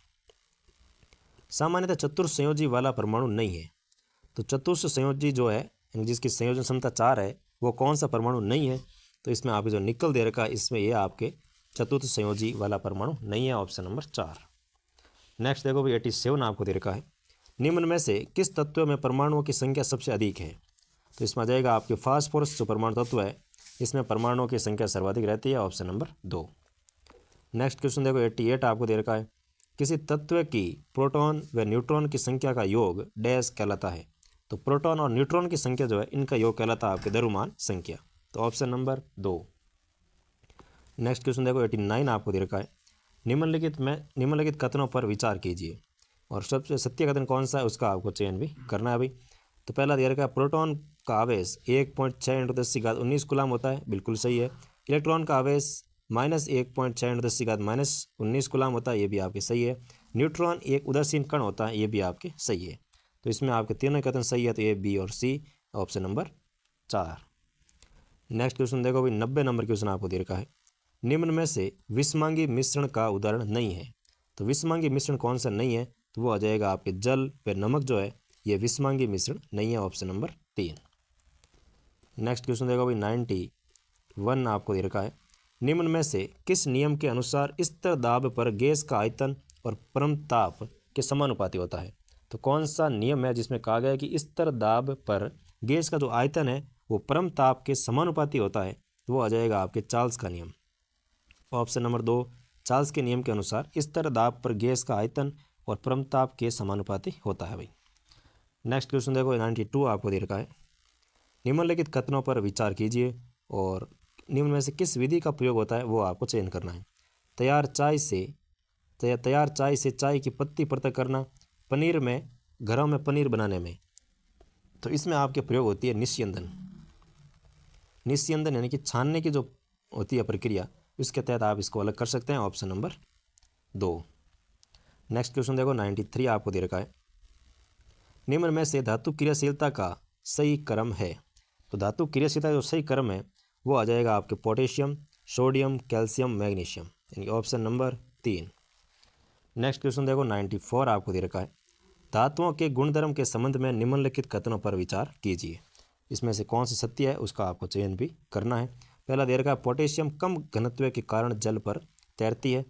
सामान्यतः चतुर्थ संयोजी वाला परमाणु नहीं है। तो चतुर्थ संयोजी जो है जिसकी संयोजन क्षमता 4 है वो कौन सा परमाणु नहीं है। तो इसमें आपके जो निकल दे रखा है इसमें ये आपके चतुर्थ संयोजी वाला परमाणु नहीं है, ऑप्शन नंबर 4। नेक्स्ट देखो भाई 87 आपको दे रखा है। निम्न में से किस तत्व में परमाणुओं की संख्या सबसे अधिक है। तो इसमें आ जाएगा आपके फास्फोरस जो परमाणु तत्व है इसमें परमाणुओं की संख्या सर्वाधिक रहती है, ऑप्शन नंबर 2। नेक्स्ट क्वेश्चन देखो 88 आपको दे रखा है। किसी तत्व की प्रोटॉन व न्यूट्रॉन की संख्या का योग डैश कहलाता है। तो प्रोटॉन और न्यूट्रॉन की संख्या जो है इनका योग कहलाता है आपके द्रव्यमान संख्या। तो ऑप्शन नंबर 2। नेक्स्ट क्वेश्चन देखो 89 आपको दे रखा है। निम्नलिखित कथनों पर विचार कीजिए और सबसे सत्य कथन कौन सा है उसका आपको चयन भी करना है अभी। तो पहला दे रखा है, प्रोटॉन का आवेश 1.6 × 10⁻19 कूलम होता है, बिल्कुल सही है। इलेक्ट्रॉन का आवेश -1.6 × 10⁻19 कूलम होता है, ये भी आपके सही है। न्यूट्रॉन एक उदासीन कण होता है, ये भी आपके सही है। तो इसमें आपके तीनों कथन सही है, तो ए, बी और सी, ऑप्शन नंबर 4। नेक्स्ट क्वेश्चन देखो भाई 90 नंबर क्वेश्चन आपको दे रखा है। निम्न में से विषमांगी मिश्रण का उदाहरण नहीं है। तो विषमांगी मिश्रण कौन सा नहीं है, तो वो आ जाएगा आपके जल व नमक जो है ये विषमांगी मिश्रण नहीं है, ऑप्शन नंबर 3। नेक्स्ट क्वेश्चन देखो भाई 91 आपको दे रखा है। निम्न में से किस नियम के अनुसार स्थिर दाब पर गैस का आयतन और परम ताप के समानुपाती होता है। तो कौन सा नियम है जिसमें कहा गया है कि स्तर दाब पर गैस का जो आयतन है वो परम ताप के समानुपाती होता है? तो वो आ जाएगा आपके चार्ल्स का नियम। ऑप्शन नंबर 2, चार्ल्स के नियम के अनुसार स्तर दाब पर गैस का आयतन और परम ताप के समानुपाती होता है भाई। नेक्स्ट क्वेश्चन देखो 92 आपको दे रखा है। निम्नलिखित कथनों पर विचार कीजिए और निम्न में से किस विधि का प्रयोग होता है वो आपको चयन करना है। तैयार चाय से चाय की पत्ती पृथक करना, पनीर में घरों में पनीर बनाने में। तो इसमें आपके प्रयोग होती है निस्यंदन। निस्यंदन यानी कि छानने की जो होती है प्रक्रिया, उसके तहत आप इसको अलग कर सकते हैं। Option number 2। नेक्स्ट क्वेश्चन देखो 93 आपको दे रखा है। निम्न में से धातु क्रियाशीलता का सही क्रम है। तो धातु क्रियाशीलता जो सही क्रम है वो आ जाएगा आपके पोटेशियम, सोडियम, कैल्शियम, मैग्नीशियम, यानी ऑप्शन नंबर 3। नेक्स्ट क्वेश्चन देखो 94 आपको दे रखा है। धातुओं के गुणधर्म के संबंध में निम्नलिखित कथनों पर विचार कीजिए। इसमें से कौन सी सत्य है उसका आपको चयन भी करना है। पहला दे रखा है पोटेशियम कम घनत्व के कारण जल पर तैरती है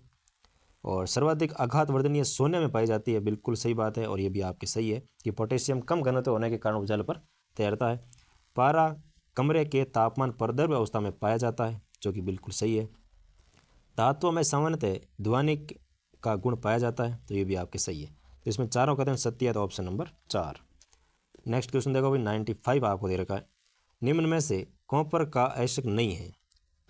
और सर्वाधिक आघात वर्धनीय सोने में पाई जाती है। बिल्कुल सही बात है और ये भी आपकी सही है कि पोटेशियम कम घनत्व होने के कारण वो जल पर तैरता है। पारा कमरे के तापमान पर द्रव्य अवस्था में पाया जाता है, जो कि बिल्कुल सही है। धातुओं में सामान्यतः ध्वनिक का गुण पाया जाता है, तो ये भी आपके सही है। तो इसमें चारों कथन सत्य है, तो ऑप्शन नंबर 4। नेक्स्ट क्वेश्चन देखो भाई 95 आपको दे रखा है। निम्न में से कॉपर का आयस्क नहीं है।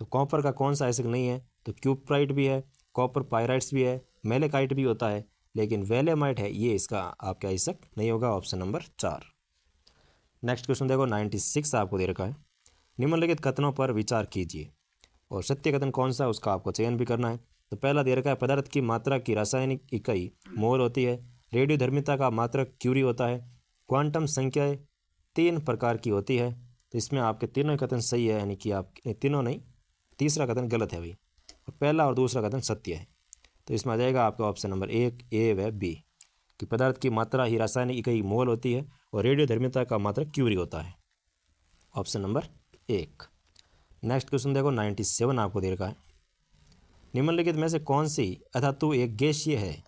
तो कॉपर का कौन सा आयस्क नहीं है? तो क्यूप्राइट भी है, कॉपर पायराइट्स भी है, मेलेकाइट भी होता है, लेकिन वेलेमाइट है, ये इसका आपका आयस्क नहीं होगा। Option number 4। नेक्स्ट क्वेश्चन देखो 96 आपको दे रखा है। निम्नलिखित कथनों पर विचार कीजिए और सत्य कथन कौन सा उसका आपको चयन भी करना है। तो पहला दे रखा है पदार्थ की मात्रा की रासायनिक इकाई मोल होती है। रेडियोधर्मिता का मात्रक क्यूरी होता है। क्वांटम संख्याएं 3 प्रकार की होती है। तो इसमें आपके तीनों कथन सही है, यानी कि आप तीनों नहीं, तीसरा कथन गलत है भाई, और पहला और दूसरा कथन सत्य है। तो इसमें आ जाएगा आपका ऑप्शन नंबर 1 ए व बी, कि पदार्थ की मात्रा ही रासायनिक इकाई मोल होती है और रेडियोधर्मिता का मात्रक क्यूरी होता है। Option number 1। नेक्स्ट क्वेश्चन देखो 97 आपको दे रखा है। निम्नलिखित में से कौन सी अधातु एक गैसीय है?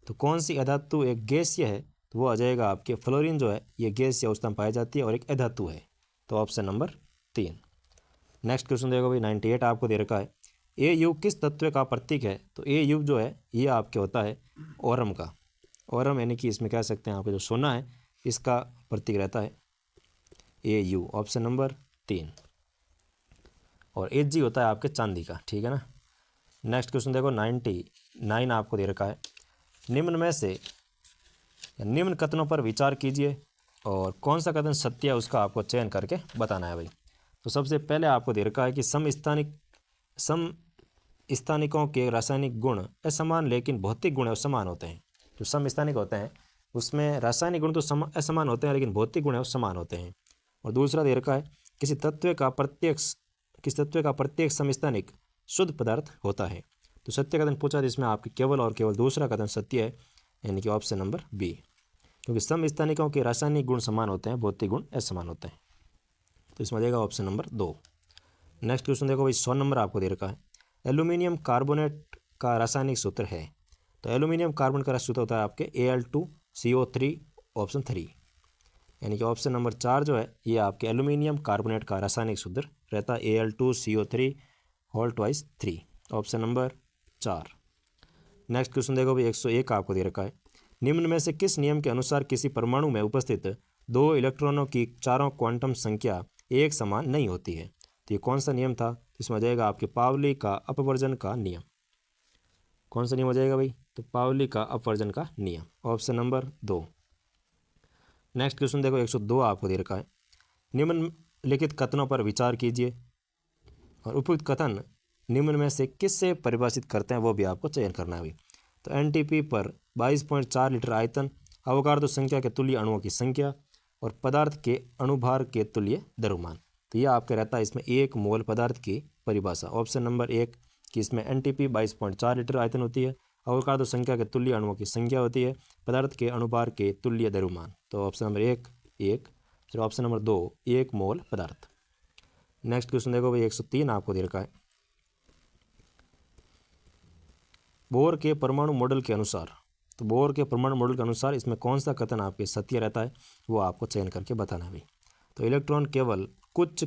तो कौन सी अधातु एक गैसीय है? तो वो आ जाएगा आपके फ्लोरीन जो है ये गैसीय अवस्था में पाई जाती है और एक अधातु है। तो ऑप्शन नंबर 3। नेक्स्ट क्वेश्चन देखो भाई 98 आपको दे रखा है। ए युग किस तत्व का प्रतीक है? तो ए युग जो है ये आपके होता है ओरम का। ओरम यानी कि इसमें कह सकते हैं आपके जो सोना है इसका प्रतीक रहता है ए यू। Option number 3। और एच जी होता है आपके चांदी का, ठीक है ना। नेक्स्ट क्वेश्चन देखो 99 आपको दे रखा है। निम्न में से निम्न कथनों पर विचार कीजिए और कौन सा कथन सत्य है उसका आपको चयन करके बताना है भाई। तो सबसे पहले आपको दे रखा है कि समस्थानिकों के रासायनिक गुण असमान लेकिन भौतिक गुण समान होते हैं। जो समस्थानिक होते हैं उसमें रासायनिक गुण तो असमान होते हैं लेकिन भौतिक गुण है वो समान होते हैं। और दूसरा दे रखा है किसी तत्व का प्रत्येक समस्थानिक शुद्ध पदार्थ होता है। तो सत्य कथन पूछा जिसमें आपके केवल और केवल दूसरा कथन सत्य है, यानी कि ऑप्शन नंबर बी, क्योंकि समस्थानिकों के रासायनिक गुण समान होते हैं, भौतिक गुण असमान होते हैं। तो इसमें आ जाएगा ऑप्शन नंबर 2। नेक्स्ट क्वेश्चन देखो भाई 100 नंबर आपको दे रखा है। एल्यूमिनियम कार्बोनेट का रासायनिक सूत्र है। तो एल्यूमिनियम कार्बन का सूत्र होता है आपके Al2CO3 ऑप्शन 3, यानी कि ऑप्शन नंबर 4 जो है ये आपके एल्यूमिनियम कार्बोनेट का रासायनिक सूत्र रहता है Al2CO3 whole twice 3। Option number 4। Next question देखो भाई 101 आपको दे रखा है। निम्न में से किस नियम के अनुसार किसी परमाणु में उपस्थित 2 इलेक्ट्रॉनों की चारों क्वांटम संख्या एक समान नहीं होती है? तो ये कौन सा नियम था? इसमें आ जाएगा आपके पावली का अपवर्जन का नियम। कौन सा नियम हो जाएगा भाई? तो पावली का अपवर्जन का नियम, ऑप्शन नंबर 2। नेक्स्ट क्वेश्चन देखो 102 आपको दे रखा है। निम्नलिखित कथनों पर विचार कीजिए और उपयुक्त कथन निम्न में से किससे परिभाषित करते हैं वो भी आपको चयन करना है भाई। तो एनटीपी पर 22.4 लीटर आयतन, अवोगाड्रो संख्या के तुल्य अणुओं की संख्या और पदार्थ के अणुभार के तुल्य द्रव्यमान। तो यह आपके रहता है इसमें 1 मोल पदार्थ की परिभाषा। ऑप्शन नंबर 1 कि इसमें एनटीपी 22.4 लीटर आयतन होती है, अवोगाड्रो संख्या के तुल्य अणुओं की संख्या होती है, पदार्थ के अणुभार के तुल्य द्रव्यमान। तो ऑप्शन नंबर 1 1, फिर ऑप्शन नंबर 2 1 मोल पदार्थ। नेक्स्ट क्वेश्चन देखो भाई 103 आपको दे रखा है। बोर के परमाणु मॉडल के अनुसार, तो बोर के परमाणु मॉडल के अनुसार इसमें कौन सा कथन आपके सत्य रहता है वो आपको चयन करके बताना है भाई। तो इलेक्ट्रॉन केवल कुछ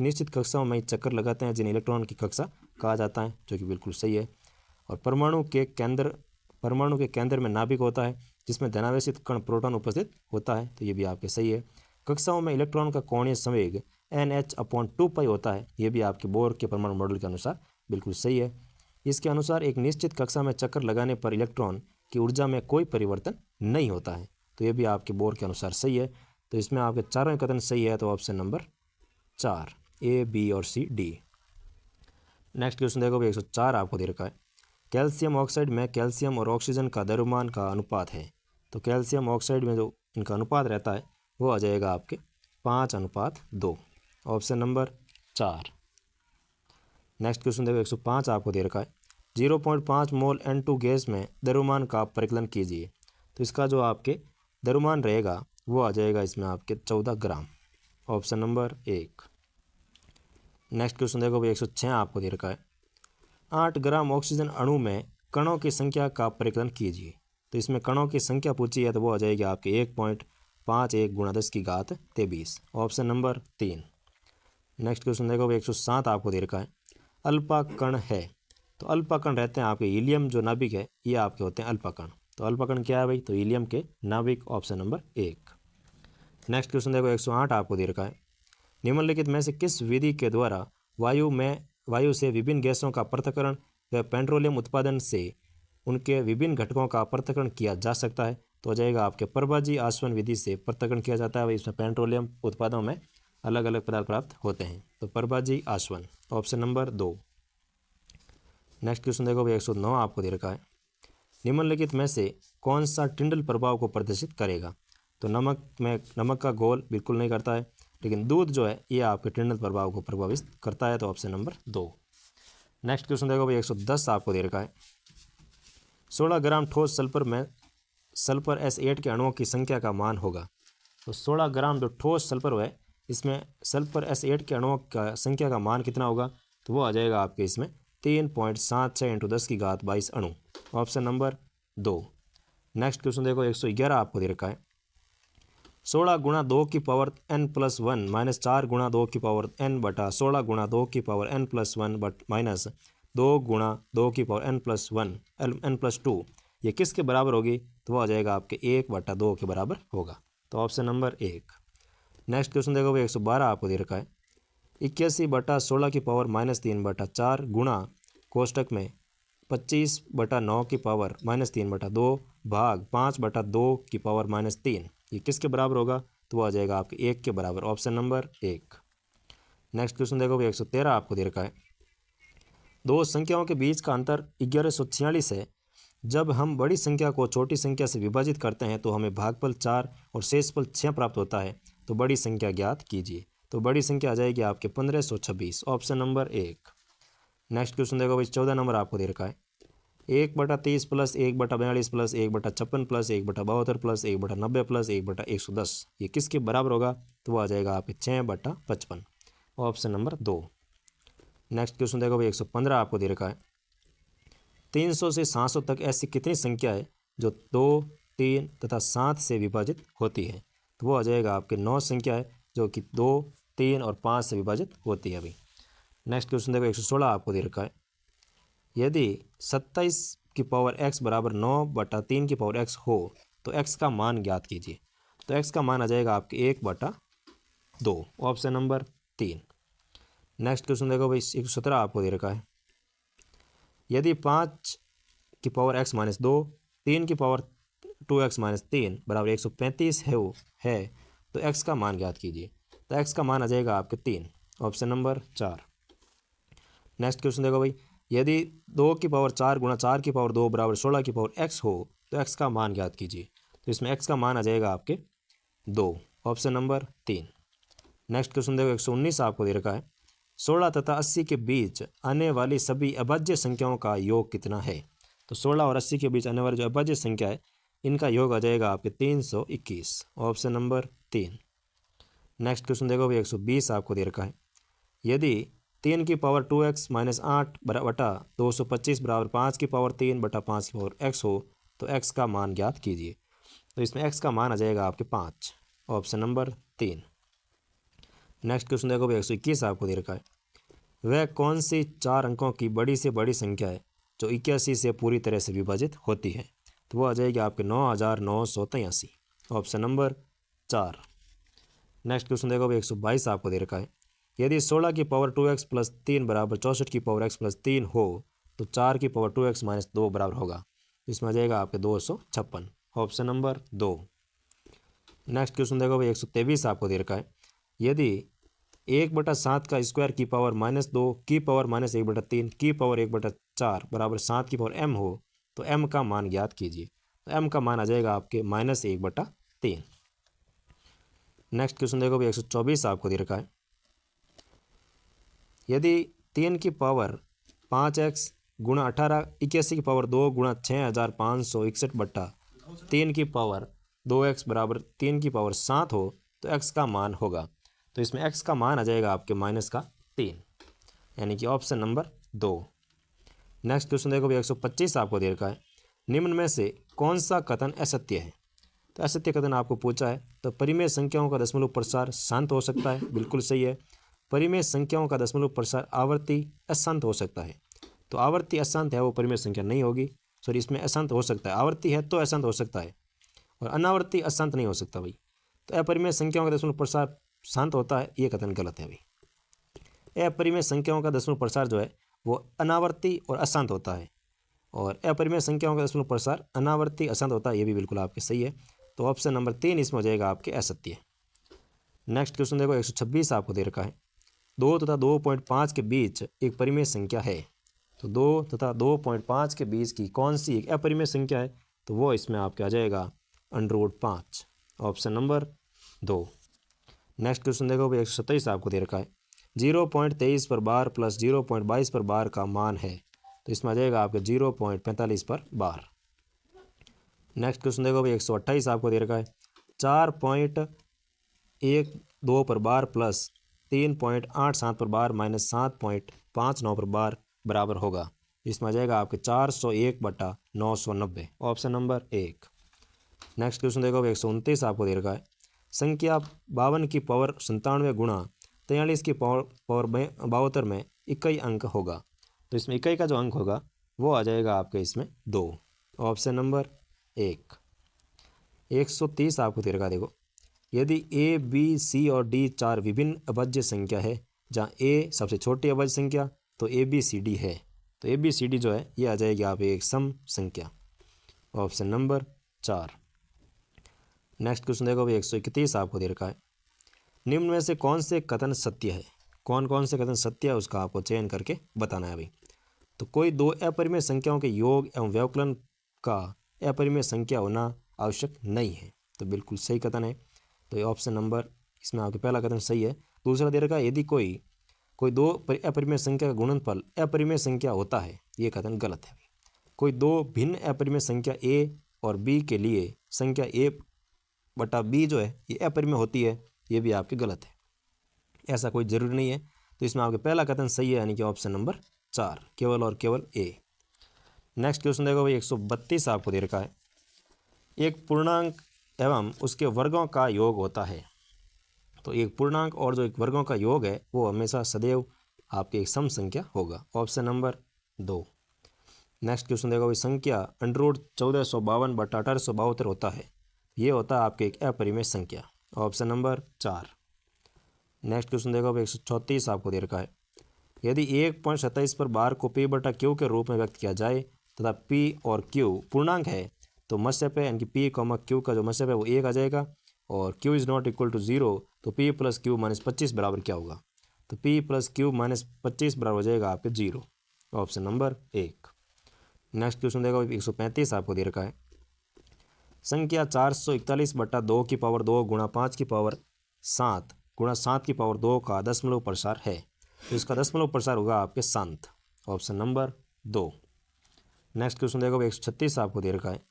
निश्चित कक्षाओं में चक्कर लगाते हैं जिन्हें इलेक्ट्रॉन की कक्षा कहा जाता है, जो कि बिल्कुल सही है। और परमाणु के केंद्र में नाभिक होता है जिसमें धनावेशित कण प्रोटॉन उपस्थित होता है, तो ये भी आपके सही है। कक्षाओं में इलेक्ट्रॉन का कोणीय संवेग NH/2 होता है, ये भी आपके बोर के परमाणु मॉडल के अनुसार बिल्कुल सही है। इसके अनुसार एक निश्चित कक्षा में चक्कर लगाने पर इलेक्ट्रॉन की ऊर्जा में कोई परिवर्तन नहीं होता है, तो ये भी आपके बोर के अनुसार सही है। तो इसमें आपके चारों कथन सही है, तो ऑप्शन नंबर 4 A, B और C, D। नेक्स्ट क्वेश्चन देखो भाई, 104 आपको दे रखा है। कैल्शियम ऑक्साइड में कैल्शियम और ऑक्सीजन का द्रव्यमान का अनुपात है, तो कैल्शियम ऑक्साइड में जो इनका अनुपात रहता है वो आ जाएगा आपके 5:2, ऑप्शन नंबर 4। नेक्स्ट क्वेश्चन देखो 105 आपको दे रखा है। 0.5 मोल N2 गैस में द्रव्यमान का परिकलन कीजिए, तो इसका जो आपके द्रव्यमान रहेगा वो आ जाएगा इसमें आपके 14 ग्राम, ऑप्शन नंबर 1। नेक्स्ट क्वेश्चन देखो भाई 106 आपको दे रखा है। 8 ग्राम ऑक्सीजन अणु में कणों की संख्या का परिकलन कीजिए, तो इसमें कणों की संख्या पूछी है तो वो आ जाएगी आपके 1.51 × 10⁻23, ऑप्शन नंबर 3। नेक्स्ट क्वेश्चन देखो भाई 107 आपको दे रखा है। अल्फा कण है, तो अल्फा कण रहते हैं आपके हीलियम जो नाभिक है ये आपके होते हैं अल्फा कण, तो अल्फा कण क्या है भाई, तो हीलियम के नाभिक, ऑप्शन नंबर 1। नेक्स्ट क्वेश्चन देखो 108 आपको दे रखा है। निम्नलिखित में से किस विधि के द्वारा वायु से विभिन्न गैसों का पृथक्करण व पेट्रोलियम उत्पादन से उनके विभिन्न घटकों का पृथक्करण किया जा सकता है, तो हो जाएगा आपके प्रभाजी आसवन विधि से पृथक्करण किया जाता है भाई। इसमें पेट्रोलियम उत्पादों में अलग अलग पदार्थ प्राप्त होते हैं, तो प्रभाजी आसवन, ऑप्शन नंबर 2। नेक्स्ट क्वेश्चन देखो भाई 109 आपको दे रखा है। निम्नलिखित में से कौन सा टिंडल प्रभाव को प्रदर्शित करेगा, तो नमक का घोल बिल्कुल नहीं करता है, लेकिन दूध जो है ये आपके टिंडल प्रभाव को प्रभावित करता है, तो ऑप्शन नंबर 2। नेक्स्ट क्वेश्चन देखो भाई 110 आपको दे रखा है। 16 ग्राम ठोस सल्फर में सल्फर S8 के अणुओं की संख्या का मान होगा, तो 16 ग्राम जो ठोस सल्फर है इसमें सल्फर S8 के अणुओं का संख्या का मान कितना होगा, तो वो आ जाएगा आपके इसमें 3.76 × 10⁻22 अणु, ऑप्शन नंबर 2। नेक्स्ट क्वेश्चन देखो 111 आपको दे रखा है। 16 × 2n+1 - 4 × 2n बटा 16 × 2n+1 माइनस 2 × 2n+1 ये किसके बराबर होगी, तो वो आ जाएगा आपके 1/2 के बराबर होगा, तो ऑप्शन नंबर 1। नेक्स्ट क्वेश्चन देखो भाई 112 आपको दे रखा है। 81/16 -3/4 गुणा कोष्टक में 25/9 -3/2 भाग 5/2 -3 ये किसके बराबर होगा, तो वो आ जाएगा आपके 1 के बराबर, ऑप्शन नंबर 1। नेक्स्ट क्वेश्चन देखो भाई 113 आपको दे रखा है। दो संख्याओं के बीच का अंतर 1146 है। जब हम बड़ी संख्या को छोटी संख्या से विभाजित करते हैं तो हमें भागफल 4 और शेषफल 6 प्राप्त होता है, तो बड़ी संख्या ज्ञात कीजिए, तो बड़ी संख्या आ जाएगी आपके 1526, ऑप्शन नंबर 1। नेक्स्ट क्वेश्चन देखो भाई 14 नंबर आपको दे रखा है। 1/30 + 1/42 + 1/56 + 1/72 + 1/90 + 1/110 ये किसके बराबर होगा, तो वो आ जाएगा आपके 6/55, ऑप्शन नंबर 2। नेक्स्ट क्वेश्चन देखो भाई 115 आपको दे रखा है। 300 से 700 तक ऐसी कितनी संख्या है जो 2, 3 तथा 7 से विभाजित होती है, तो वो आ जाएगा आपके 9 संख्या है जो कि 2, 3 और 5 से विभाजित होती है अभी। नेक्स्ट क्वेश्चन देखो 116 आपको दे रखा है। यदि 27x बराबर 9/3x हो तो x का मान ज्ञात कीजिए, तो x का मान आ जाएगा आपके 1/2, ऑप्शन नंबर 3। नेक्स्ट क्वेश्चन देखो भाई 117 आपको दे रखा है। यदि 5x - 2 3x - 3 बराबर 135 है तो x का मान ज्ञात कीजिए, तो x का मान आ जाएगा आपके 3, ऑप्शन नंबर 4। नेक्स्ट क्वेश्चन देखो भाई। यदि 2⁴ × 4⁴ बराबर 16x हो तो x का मान ज्ञात कीजिए, तो इसमें x का मान आ जाएगा आपके 2, ऑप्शन नंबर 3। नेक्स्ट क्वेश्चन देखो 119 आपको दे रखा है। 16 तथा 80 के बीच आने वाली सभी अभाज्य संख्याओं का योग कितना है, तो 16 और 80 के बीच आने वाली जो अभाज्य संख्या है इनका योग आ जाएगा आपके 321, ऑप्शन नंबर 3। नेक्स्ट क्वेश्चन देखो भाई 120 आपको दे रखा है। यदि 3 की पावर 2x माइनस 8 बटा 225 बराबर 5 की पावर 3 बटा 5 की पावर x हो तो x का मान ज्ञात कीजिए। तो इसमें x का मान आ जाएगा आपके 5, ऑप्शन नंबर 3। नेक्स्ट क्वेश्चन देखो भाई 121 आपको दे रखा है, वह कौन सी 4 अंकों की बड़ी से बड़ी संख्या है जो 81 से पूरी तरह से विभाजित होती है। तो वो आ जाएगी आपके 9983, ऑप्शन नंबर 4। नेक्स्ट क्वेश्चन देखो भाई 122 आपको दे रखा है, यदि 16 की पावर 2x प्लस 3 बराबर 64 की पावर x प्लस 3 हो तो 4 की पावर 2x माइनस 2 बराबर होगा। इसमें आ जाएगा आपके 256, ऑप्शन नंबर 2। नेक्स्ट क्वेश्चन देखो भाई 123 आपको दे रखा है, यदि 1/7 का स्क्वायर की पावर -2 की पावर -1/3 की पावर 1/4 बराबर 7 की पावर m हो तो m का मान ज्ञात कीजिए। तो m का मान आ जाएगा आपके -1/3। नेक्स्ट क्वेश्चन देखो भाई 124 आपको दे रखा है, यदि 3 की पावर 5x गुणा 18 81 की पावर 2 गुणा 6561 बट्टा 3 की पावर 2x बराबर 3 की पावर 7 हो तो x का मान होगा। तो इसमें x का मान आ जाएगा आपके -3, यानी कि ऑप्शन नंबर 2। नेक्स्ट क्वेश्चन देखो भाई 125 आपको दे रखा है, निम्न में से कौन सा कथन असत्य है। तो असत्य कथन आपको पूछा है, तो परिमेय संख्याओं का दशमलव प्रसार शांत हो सकता है, बिल्कुल सही है। परिमेय संख्याओं का दशमलव प्रसार आवर्ती अशांत हो सकता है, तो आवर्ती अशांत है वो परिमेय संख्या नहीं होगी। सॉरी, इसमें अशांत हो सकता है, आवर्ती है तो अशांत हो सकता है और अनावर्ती अशांत नहीं हो सकता भाई। तो अपरिमेय संख्याओं का दशमलव प्रसार शांत होता है, ये कथन गलत है भाई। अपरिमेय संख्याओं का दशमलव प्रसार जो है वो अनावर्ती और अशांत होता है, और अपरिमेय संख्याओं का दशमलव प्रसार अनावर्ती अशांत होता है, ये भी बिल्कुल आपके सही है। तो ऑप्शन नंबर 3 इसमें हो जाएगा आपके असत्य। नेक्स्ट क्वेश्चन देखो 126 आपको दे रखा है, 2 तथा 2.5 के बीच एक परिमेय संख्या है। तो 2 तथा 2.5 के बीच की कौन सी एक अपरिमेय संख्या है, तो वो इसमें आपके आ जाएगा √5, ऑप्शन नंबर 2। नेक्स्ट क्वेश्चन देखो भाई 127 आपको दे रखा है, 0.23 पर बार प्लस 0.22 पर बार का मान है। तो इसमें आ जाएगा आपके 0.45 पर बार। नेक्स्ट क्वेश्चन देखो भाई 128 आपको दे रखा है, 4.12 पर बार प्लस 3.87 पर बार माइनस 7.59 पर बार बराबर होगा। इसमें आ जाएगा आपके 401/990, ऑप्शन नंबर 1। नेक्स्ट क्वेश्चन देखो 129 आपको दे रखा है, संख्या 52 की पावर 97 गुणा 43 की पावर 72 में इकाई अंक होगा। तो इसमें इकाई का जो अंक होगा वो आ जाएगा आपके इसमें 2, ऑप्शन नंबर 1। 130 आपको दे रखा, देखो यदि A, B, C और D 4 विभिन्न अभाज्य संख्या है जहाँ A सबसे छोटी अभाज्य संख्या तो ABCD है, तो ABCD जो है ये आ जाएगी आप एक सम संख्या, ऑप्शन नंबर 4। नेक्स्ट क्वेश्चन देखो भाई 131 आपको दे रखा है, निम्न में से कौन से कथन सत्य है। कौन कौन से कथन सत्य है उसका आपको चयन करके बताना है भाई। तो कोई दो अपरिमेय संख्याओं के योग एवं व्यवकलन का अपरिमेय संख्या होना आवश्यक नहीं है, तो बिल्कुल सही कथन है। तो ये ऑप्शन नंबर इसमें आपके पहला कथन सही है। दूसरा दे रखा है, यदि कोई दो अपरिमेय संख्या का गुणनफल अपरिमेय संख्या होता है, ये कथन गलत है। कोई दो भिन्न अपरिमेय संख्या A और B के लिए संख्या A/B जो है ये अपरिमेय होती है, ये भी आपके गलत है, ऐसा कोई ज़रूरी नहीं है। तो इसमें आपके पहला कथन सही है, यानी कि ऑप्शन नंबर 4 केवल और केवल A। नेक्स्ट क्वेश्चन देखो भाई 132 आपको दे रखा है, एक पूर्णांक एवं उसके वर्गों का योग होता है। तो एक पूर्णांक और जो एक वर्गों का योग है वो हमेशा सदैव आपकी एक सम संख्या होगा, ऑप्शन नंबर 2। नेक्स्ट क्वेश्चन देखो भाई, संख्या √1452/1872 होता है, ये होता है आपके एक अपरिमेय संख्या, ऑप्शन नंबर 4। नेक्स्ट क्वेश्चन देखो भाई 134 आपको दे रखा है, यदि 1.27 पर बार को P/Q के रूप में व्यक्त किया जाए तथा P और Q पूर्णांक है तो मस्य पे यानी कि P, Q का जो मस्य है वो 1 आ जाएगा, और Q is not equal to 0 तो P + Q - 25 बराबर क्या होगा। तो P + Q - 25 बराबर हो जाएगा आपके 0, ऑप्शन नंबर 1। नेक्स्ट क्वेश्चन देखो 135 आपको दे रखा है, संख्या 441/2 की पावर 2 गुणा 5 की पावर 7 गुणा 7 की पावर 2 का दशमलव प्रसार है, तो इसका दशमलव प्रसार होगा आपके शांत, ऑप्शन नंबर 2। नेक्स्ट क्वेश्चन देखो 136 आपको दे रखा है,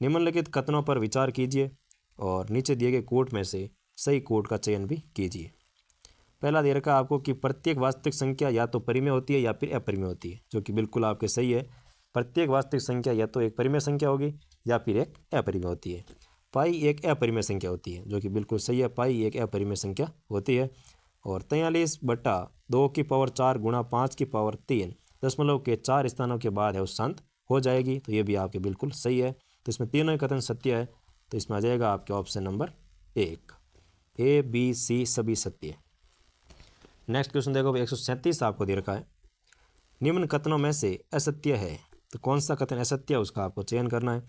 निम्नलिखित कथनों पर विचार कीजिए और नीचे दिए गए कोट में से सही कोट का चयन भी कीजिए। पहला दे रखा है आपको कि प्रत्येक वास्तविक संख्या या तो परिमेय होती है या फिर अपरिमेय होती है, जो कि बिल्कुल आपके सही है। प्रत्येक वास्तविक संख्या या तो एक परिमेय संख्या होगी या फिर एक अपरिमेय होती है। पाई एक अपरिमेय संख्या होती है, जो कि बिल्कुल सही है, पाई एक अपरिमेय संख्या होती है। और 43/2 की पावर 4 गुणा 5 की पावर 3 दशमलव के 4 स्थानों के बाद है उस हो जाएगी, तो ये भी आपके बिल्कुल सही है। तो इसमें तीनों ही कथन सत्य है, तो इसमें आ जाएगा आपके option number 1, A B C सभी सत्य है। नेक्स्ट क्वेश्चन देखो, 137 आपको दे रखा है, निम्न कथनों में से असत्य है, तो कौन सा कथन असत्य है उसका आपको चयन करना है।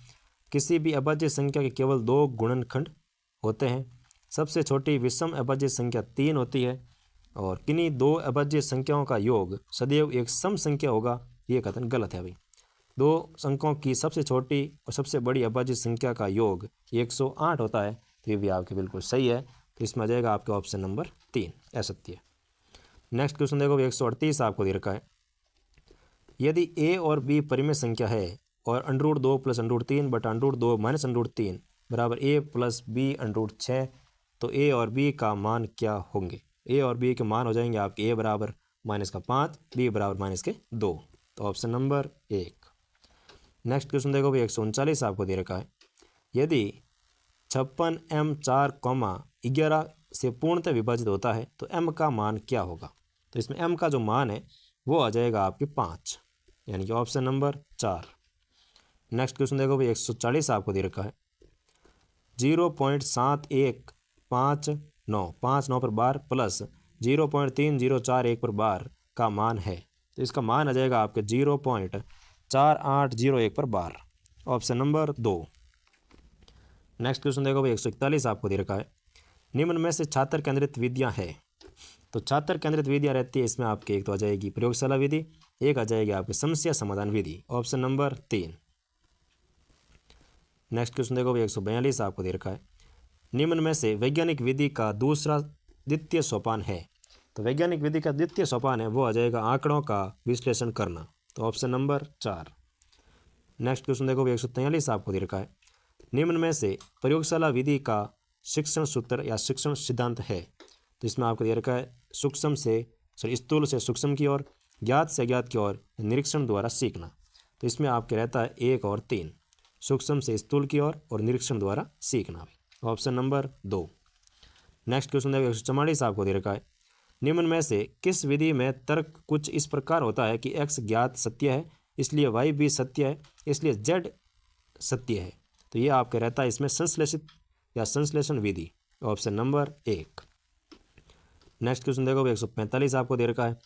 किसी भी अभाज्य संख्या के केवल 2 गुणनखंड होते हैं, सबसे छोटी विषम अभाज्य संख्या 3 होती है, और किन्हीं 2 अभाज्य संख्याओं का योग सदैव एक सम संख्या होगा, ये कथन गलत है भाई। 2 अंकों की सबसे छोटी और सबसे बड़ी अभाज्य संख्या का योग 108 होता है, तो ये भी आपके बिल्कुल सही है। तो इसमें आ जाएगा आपके ऑप्शन नंबर 3 असत्य। नेक्स्ट क्वेश्चन देखो, 138 आपको दे रखा है, यदि ए और बी परिमेय संख्या है और √2 + √3 बटा √2 - √3 बराबर ए प्लस बी √6, तो ए और बी का मान क्या होंगे। ए और बी के मान हो जाएंगे आपके ए बराबर -5, बी बराबर -2, तो ऑप्शन नंबर 1। नेक्स्ट क्वेश्चन देखो भाई, 139 आपको दे रखा है, यदि 56 m 4, 11 से पूर्णतः विभाजित होता है तो m का मान क्या होगा। तो इसमें m का जो मान है वो आ जाएगा आपके 5, यानी कि ऑप्शन नंबर 4। नेक्स्ट क्वेश्चन देखो भाई, 140 आपको दे रखा है, 0.7159 पर बार प्लस 0.3041 पर बार का मान है, तो इसका मान आ जाएगा आपके 0.4801 पर बार, ऑप्शन नंबर 2। नेक्स्ट क्वेश्चन देखो भाई, 141 आपको दे रखा है, निम्न में से छात्र केंद्रित विधियाँ है, तो छात्र केंद्रित विधियाँ रहती है इसमें आपके एक तो आ जाएगी प्रयोगशाला विधि, एक आ जाएगी आपकी समस्या समाधान विधि, ऑप्शन नंबर 3। नेक्स्ट क्वेश्चन देखो भाई, 142 आपको दे रखा है, निम्न में से वैज्ञानिक विधि का दूसरा द्वितीय सोपान है, तो वैज्ञानिक विधि का द्वितीय सोपान है वो आ जाएगा आंकड़ों का विश्लेषण करना, तो ऑप्शन नंबर 4। नेक्स्ट क्वेश्चन देखो भाई, 143 आपको दे रखा है, निम्न में से प्रयोगशाला विधि का शिक्षण सूत्र या शिक्षण सिद्धांत है, तो इसमें आपको दे रखा है सूक्ष्म से स्थूल से सूक्ष्म की ओर, ज्ञात से अज्ञात की ओर निरीक्षण द्वारा सीखना, तो इसमें आपके रहता है 1 और 3, सूक्ष्म से स्थूल की ओर और निरीक्षण द्वारा सीखना, ऑप्शन नंबर 2। नेक्स्ट क्वेश्चन देखो, 144 आपको दे रखा है, निम्न में से किस विधि में तर्क कुछ इस प्रकार होता है कि x ज्ञात सत्य है इसलिए y भी सत्य है इसलिए z सत्य है, तो ये आपका रहता है इसमें संश्लेषित या संश्लेषण विधि, ऑप्शन नंबर 1। नेक्स्ट क्वेश्चन देखो, 145 आपको दे रखा है,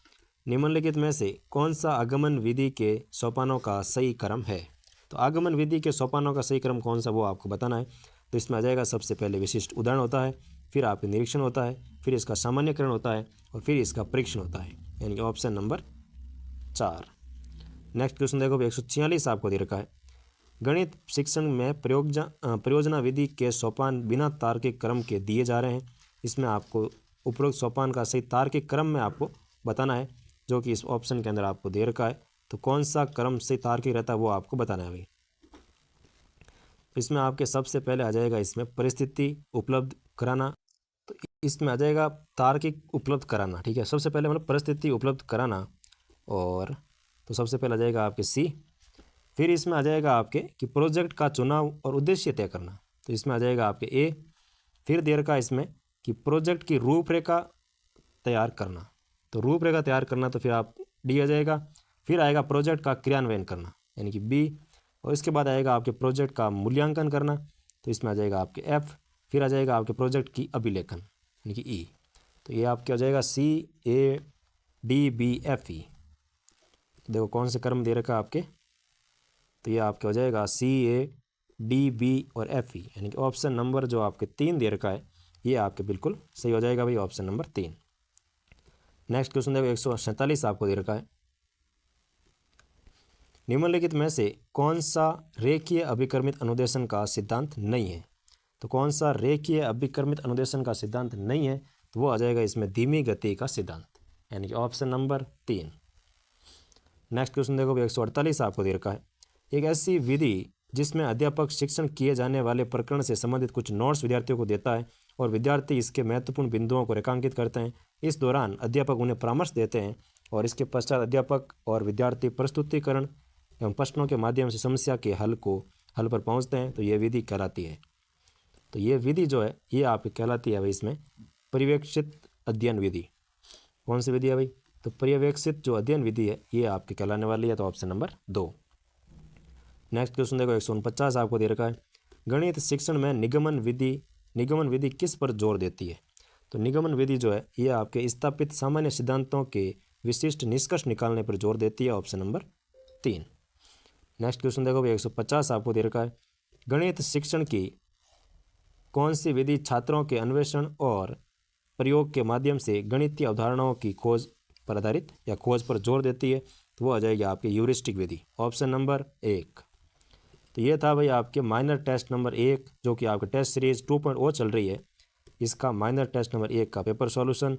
निम्नलिखित में से कौन सा आगमन विधि के सोपानों का सही क्रम है, तो आगमन विधि के सोपानों का सही क्रम कौन सा वो आपको बताना है। तो इसमें आ जाएगा सबसे पहले विशिष्ट उदाहरण होता है, फिर आपके निरीक्षण होता है, फिर इसका सामान्यकरण होता है और फिर इसका परीक्षण होता है, यानी कि ऑप्शन नंबर 4। नेक्स्ट क्वेश्चन देखो, 146 आपको दे रखा है, गणित शिक्षण में प्रयोजना विधि के सोपान बिना तार्किक क्रम के दिए जा रहे हैं, इसमें आपको उपरोक्त सोपान का सही तार्किक क्रम में आपको बताना है, जो कि इस ऑप्शन के अंदर आपको दे रखा है, तो कौन सा क्रम से तार्किक रहता है वो आपको बताना है भाई। इसमें आपके सबसे पहले आ जाएगा इसमें परिस्थिति उपलब्ध कराना, तो इसमें आ जाएगा तार्किक उपलब्ध कराना, ठीक है, सबसे पहले मतलब परिस्थिति उपलब्ध कराना, और तो सबसे पहले आ जाएगा आपके सी। फिर इसमें आ जाएगा आपके कि प्रोजेक्ट का चुनाव और उद्देश्य तय करना, तो इसमें आ जाएगा आपके ए। फिर दे रखा इसमें कि प्रोजेक्ट की रूपरेखा तैयार करना, तो रूपरेखा तैयार करना तो फिर आप डी आ जाएगा। फिर आएगा प्रोजेक्ट का क्रियान्वयन करना, यानी कि बी, और इसके बाद आएगा आपके प्रोजेक्ट का मूल्यांकन करना, तो इसमें आ जाएगा आपके एफ। फिर आ जाएगा आपके प्रोजेक्ट की अभिलेखन, यानी कि ई, तो ये आपके हो जाएगा C A D B F E. देखो कौन से क्रम दे रखा आपके, तो ये आपके हो जाएगा सी ए डी बी और एफ ई, यानी कि ऑप्शन नंबर जो आपके 3 दे रखा है ये आपके बिल्कुल सही हो जाएगा भाई, ऑप्शन नंबर 3। नेक्स्ट क्वेश्चन देखो, 147 आपको दे रखा है, निम्नलिखित में से कौन सा रेखीय अभिक्रमित अनुदेशन का सिद्धांत नहीं है, तो कौन सा रेखीय अभिक्रमित अनुदेशन का सिद्धांत नहीं है, तो वो आ जाएगा इसमें धीमी गति का सिद्धांत, यानी कि ऑप्शन नंबर 3। नेक्स्ट क्वेश्चन देखो, 148 आपको दे रखा है, एक ऐसी विधि जिसमें अध्यापक शिक्षण किए जाने वाले प्रकरण से संबंधित कुछ नोट्स विद्यार्थियों को देता है और विद्यार्थी इसके महत्वपूर्ण बिंदुओं को रेखांकित करते हैं। इस दौरान अध्यापक उन्हें परामर्श देते हैं और इसके पश्चात अध्यापक और विद्यार्थी प्रस्तुतिकरण एवं प्रश्नों के माध्यम से समस्या के हल पर पहुंचते हैं। तो ये विधि कहलाती है। तो ये विधि जो है ये आपकी कहलाती है भाई इसमें पर्यवेक्षित अध्ययन विधि। कौन सी विधि है भाई? तो पर्यवेक्षित जो अध्ययन विधि है ये आपकी कहलाने वाली है। तो ऑप्शन नंबर 2। नेक्स्ट क्वेश्चन देखो 149 आपको दे रखा है। गणित शिक्षण में निगमन विधि किस पर जोर देती है? तो निगमन विधि जो है ये आपके स्थापित सामान्य सिद्धांतों के विशिष्ट निष्कर्ष निकालने पर जोर देती है। Option number 3। नेक्स्ट क्वेश्चन देखो भाई 150 आपको दे रखा है। गणित शिक्षण की कौन सी विधि छात्रों के अन्वेषण और प्रयोग के माध्यम से गणितीय अवधारणाओं की खोज पर आधारित या खोज पर जोर देती है? तो वो आ जाएगी आपकी ह्यूरिस्टिक विधि। Option number 1। तो ये था भाई आपके माइनर टेस्ट नंबर 1 जो कि आपके टेस्ट सीरीज 2.0 चल रही है, इसका माइनर टेस्ट नंबर 1 का पेपर सॉल्यूशन।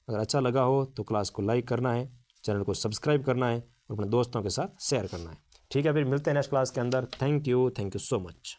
अगर अच्छा लगा हो तो क्लास को लाइक करना है, चैनल को सब्सक्राइब करना है और अपने दोस्तों के साथ शेयर करना है। ठीक है, फिर मिलते हैं नेक्स्ट क्लास के अंदर। Thank you so much.